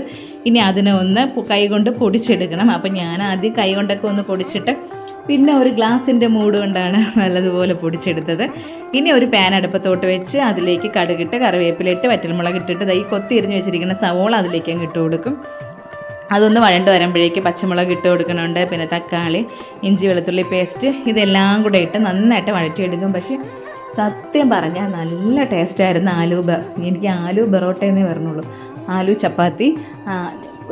ഇനി അതിനെ ഒന്ന് കൈ കൊണ്ട് പൊടിച്ചെടുക്കണം. അപ്പം ഞാൻ ആദ്യം കൈ കൊണ്ടൊക്കെ ഒന്ന് പൊടിച്ചിട്ട് പിന്നെ ഒരു ഗ്ലാസിൻ്റെ മൂട് കൊണ്ടാണ് നല്ലതുപോലെ പൊടിച്ചെടുത്തത്. ഇനി ഒരു പാൻ അടുപ്പത്തോട്ട് വെച്ച് അതിലേക്ക് കടുകിട്ട് കറിവേപ്പിലിട്ട് വറ്റൽമുളക് ഇട്ടിട്ട് ഈ കൊത്തി എരിഞ്ഞ് വെച്ചിരിക്കുന്ന സവോള അതിലേക്ക് അങ്ങ് ഇട്ട് കൊടുക്കും. അതൊന്ന് വഴണ്ട് വരുമ്പോഴേക്ക് പച്ചമുളക് ഇട്ട് കൊടുക്കുന്നുണ്ട്. പിന്നെ തക്കാളി, ഇഞ്ചി വെളുത്തുള്ളി പേസ്റ്റ് ഇതെല്ലാം കൂടെ ഇട്ട് നന്നായിട്ട് വഴറ്റിയെടുക്കും. പക്ഷേ സത്യം പറഞ്ഞാൽ നല്ല ടേസ്റ്റായിരുന്നു എനിക്ക് ആലു ബറോട്ടയെന്നേ പറഞ്ഞുള്ളൂ. ആലു ചപ്പാത്തി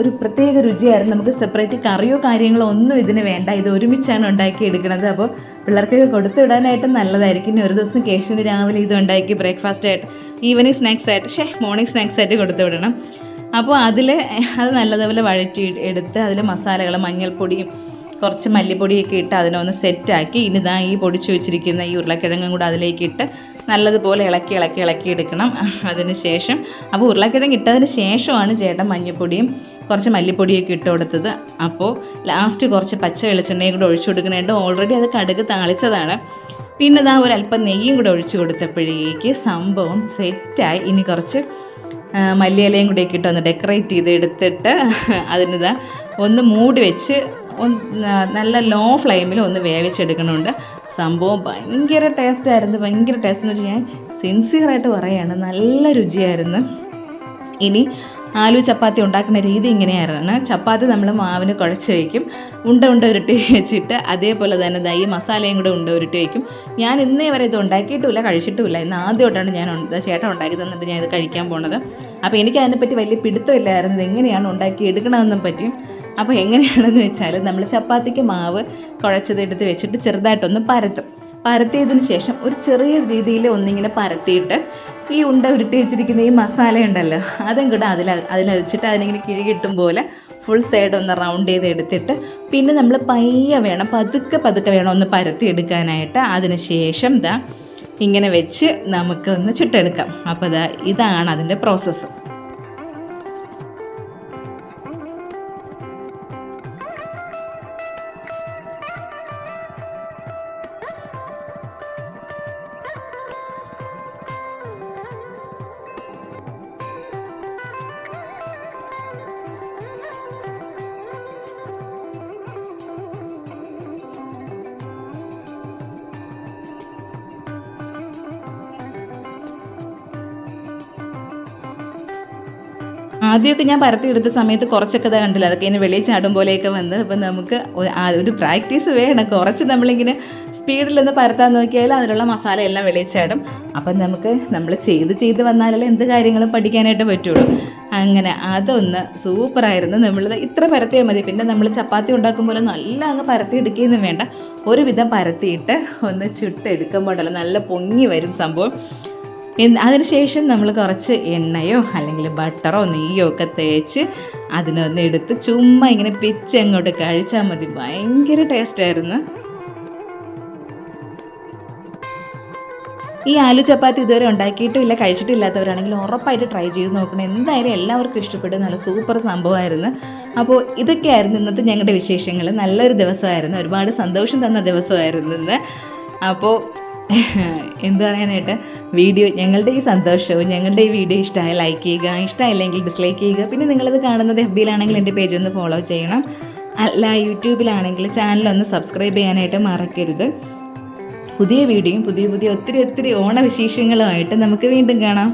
ഒരു പ്രത്യേക രുചിയായിരുന്നു. നമുക്ക് സെപ്പറേറ്റ് കറിയോ കാര്യങ്ങളോ ഒന്നും ഇതിന് വേണ്ട, ഇത് ഒരുമിച്ചാണ് ഉണ്ടാക്കി എടുക്കുന്നത്. അപ്പോൾ പിള്ളേർക്കൊക്കെ കൊടുത്തു വിടാനായിട്ട് നല്ലതായിരിക്കും. ഇനി ഒരു ദിവസം കേശുവിന് രാവിലെ ഇത് ഉണ്ടാക്കി ബ്രേക്ക്ഫാസ്റ്റായിട്ട്, ഈവനിങ് സ്നാക്സായിട്ട് മോർണിംഗ് സ്നാക്സായിട്ട് കൊടുത്തു വിടണം. അപ്പോൾ അത് നല്ലതുപോലെ വഴറ്റി എടുത്ത് അതിൽ മസാലകൾ, മഞ്ഞൾപ്പൊടിയും കുറച്ച് മല്ലിപ്പൊടിയൊക്കെ ഇട്ട് അതിനൊന്ന് സെറ്റാക്കി ഇനി ഈ പൊടിച്ചു വെച്ചിരിക്കുന്ന ഈ ഉരുളക്കിഴങ്ങും കൂടെ അതിലേക്ക് ഇട്ട് നല്ലതുപോലെ ഇളക്കി എടുക്കണം. അതിന് ശേഷം അപ്പോൾ ഉരുളക്കിഴങ്ങ് ഇട്ടതിന് ശേഷമാണ് ചേട്ടൻ മഞ്ഞൾപ്പൊടിയും കുറച്ച് മല്ലിപ്പൊടിയൊക്കെ ഇട്ട് കൊടുത്തത്. അപ്പോൾ ലാസ്റ്റ് കുറച്ച് പച്ച വെളിച്ചെണ്ണയും കൂടെ ഒഴിച്ചു കൊടുക്കുന്നുണ്ട്. ഓൾറെഡി അത് കടുക് താളിച്ചതാണ്. പിന്നെ ഒരല്പം നെയ്യും കൂടെ ഒഴിച്ചു കൊടുത്തപ്പോഴേക്ക് സംഭവം സെറ്റായി. ഇനി കുറച്ച് മല്ലിയിലയും കൂടെയൊക്കെ ഇട്ട് ഒന്ന് ഡെക്കറേറ്റ് ചെയ്ത് എടുത്തിട്ട് അതിന് ഒന്ന് മൂടി വെച്ച് നല്ല ലോ ഫ്ലെയിമിൽ ഒന്ന് വേവിച്ചെടുക്കണമുണ്ട്. സംഭവം ഭയങ്കര ടേസ്റ്റായിരുന്നു. ഭയങ്കര ടേസ്റ്റ് എന്ന് വെച്ചാൽ ഞാൻ സിൻസിയറായിട്ട് പറയുകയാണ്, നല്ല രുചിയായിരുന്നു. ഇനി ആലു ചപ്പാത്തി ഉണ്ടാക്കുന്ന രീതി ഇങ്ങനെയായിരുന്നു. ചപ്പാത്തി നമ്മൾ മാവിന് കുഴച്ച് വയ്ക്കും, ഉണ്ട ഉരുട്ടി വെച്ചിട്ട് അതേപോലെ തന്നെ ഈ മസാലയും കൂടെ ഉരുട്ടി വയ്ക്കും. ഞാൻ ഇന്നേ വരെ ഇത് ഉണ്ടാക്കിയിട്ടുമില്ല, കഴിച്ചിട്ടുമില്ല. ഇന്ന് ആദ്യമായിട്ടാണ് ചേട്ടൻ ഉണ്ടാക്കി തന്നിട്ട് ഞാൻ ഇത് കഴിക്കാൻ പോണത്. അപ്പോൾ എനിക്ക് അതിനെപ്പറ്റി വലിയ പിടുത്തമില്ലായിരുന്നു, ഇത് എങ്ങനെയാണ് ഉണ്ടാക്കി എടുക്കണമെന്നും പറ്റി. അപ്പോൾ എങ്ങനെയാണെന്ന് വെച്ചാൽ നമ്മൾ ചപ്പാത്തിക്ക് മാവ് കുഴച്ചതെടുത്ത് വെച്ചിട്ട് ചെറുതായിട്ടൊന്ന് പരത്തിയതിന് ശേഷം ഒരു ചെറിയ രീതിയിൽ ഒന്നിങ്ങനെ പരത്തിയിട്ട് ഈ ഉണ്ട ഉരുട്ടി വെച്ചിരിക്കുന്ന ഈ മസാല ഉണ്ടല്ലോ അതും കൂടെ അതിലഴിച്ചിട്ട് അതിനിങ്ങനെ കിഴി കിട്ടും പോലെ ഫുൾ സൈഡ് ഒന്ന് റൗണ്ട് ചെയ്ത് എടുത്തിട്ട് പിന്നെ നമ്മൾ പതുക്കെ വേണം ഒന്ന് പരത്തി എടുക്കാനായിട്ട്. അതിന് ശേഷം ഇങ്ങനെ വെച്ച് നമുക്കൊന്ന് ചുട്ടെടുക്കാം. അപ്പോൾ ഇതാണ് അതിൻ്റെ പ്രോസസ്സ്. ആദ്യമൊക്കെ ഞാൻ പരത്തിയെടുത്ത സമയത്ത് കുറച്ചൊക്കെ കണ്ടില്ല, അതൊക്കെ ഇങ്ങനെ വെളിയിൽ ചാടും പോലെയൊക്കെ വന്ന്. അപ്പം നമുക്ക് ഒരു പ്രാക്ടീസ് വേണം. കുറച്ച് നമ്മളിങ്ങനെ സ്പീഡിലൊന്ന് പരത്താൻ നോക്കിയാൽ അതിലുള്ള മസാല എല്ലാം വെളിയിൽ ചാടും. അപ്പം നമ്മൾ ചെയ്ത് വന്നാലല്ലേ എന്ത് കാര്യങ്ങളും പഠിക്കാനായിട്ട് പറ്റുള്ളൂ. അങ്ങനെ അതൊന്ന് സൂപ്പറായിരുന്നു. നമ്മൾ ഇത്ര പരത്തിയാൽ മതി. പിന്നെ നമ്മൾ ചപ്പാത്തി ഉണ്ടാക്കുമ്പോൾ നല്ല അങ്ങ് പരത്തിയെടുക്കുകയൊന്നും വേണ്ട, ഒരുവിധം പരത്തിയിട്ട് ഒന്ന് ചുട്ടെടുക്കുമ്പോഴല്ല നല്ല പൊങ്ങി വരും സംഭവം. അതിനുശേഷം നമ്മൾ കുറച്ച് എണ്ണയോ അല്ലെങ്കിൽ ബട്ടറോ നെയ്യോ ഒക്കെ തേച്ച് അതിനൊന്ന് എടുത്ത് ചുമ്മാ ഇങ്ങനെ പിച്ച് അങ്ങോട്ട് കഴിച്ചാൽ മതി. ഭയങ്കര ടേസ്റ്റായിരുന്നു. ഈ ആലു ചപ്പാത്തി ഇതുവരെ ഉണ്ടാക്കിയിട്ടുമില്ല, കഴിച്ചിട്ടില്ലാത്തവരാണെങ്കിൽ ഉറപ്പായിട്ട് ട്രൈ ചെയ്ത് നോക്കണം. എന്തായാലും എല്ലാവർക്കും ഇഷ്ടപ്പെട്ടു, നല്ല സൂപ്പർ സംഭവമായിരുന്നു. അപ്പോൾ ഇതൊക്കെയായിരുന്നു ഇന്നത്തെ ഞങ്ങളുടെ വിശേഷങ്ങൾ. നല്ലൊരു ദിവസമായിരുന്നു, ഒരുപാട് സന്തോഷം തന്ന ദിവസമായിരുന്നു ഇന്ന്. അപ്പോൾ എന്ത് പറയാനായിട്ട്, ഞങ്ങളുടെ ഈ സന്തോഷവും ഞങ്ങളുടെ ഈ വീഡിയോ ഇഷ്ടമായ ലൈക്ക് ചെയ്യുക, ഇഷ്ടമായില്ലെങ്കിൽ ഡിസ്ലൈക്ക് ചെയ്യുക. പിന്നെ നിങ്ങളിത് കാണുന്നത് FBയിലാണെങ്കിൽ എൻ്റെ പേജ് ഒന്ന് ഫോളോ ചെയ്യണം, അല്ല യൂട്യൂബിലാണെങ്കിൽ ചാനലൊന്ന് സബ്സ്ക്രൈബ് ചെയ്യാനായിട്ട് മറക്കരുത്. പുതിയ വീഡിയോയും പുതിയ ഒത്തിരി ഓണവിശേഷങ്ങളുമായിട്ട് നമുക്ക് വീണ്ടും കാണാം.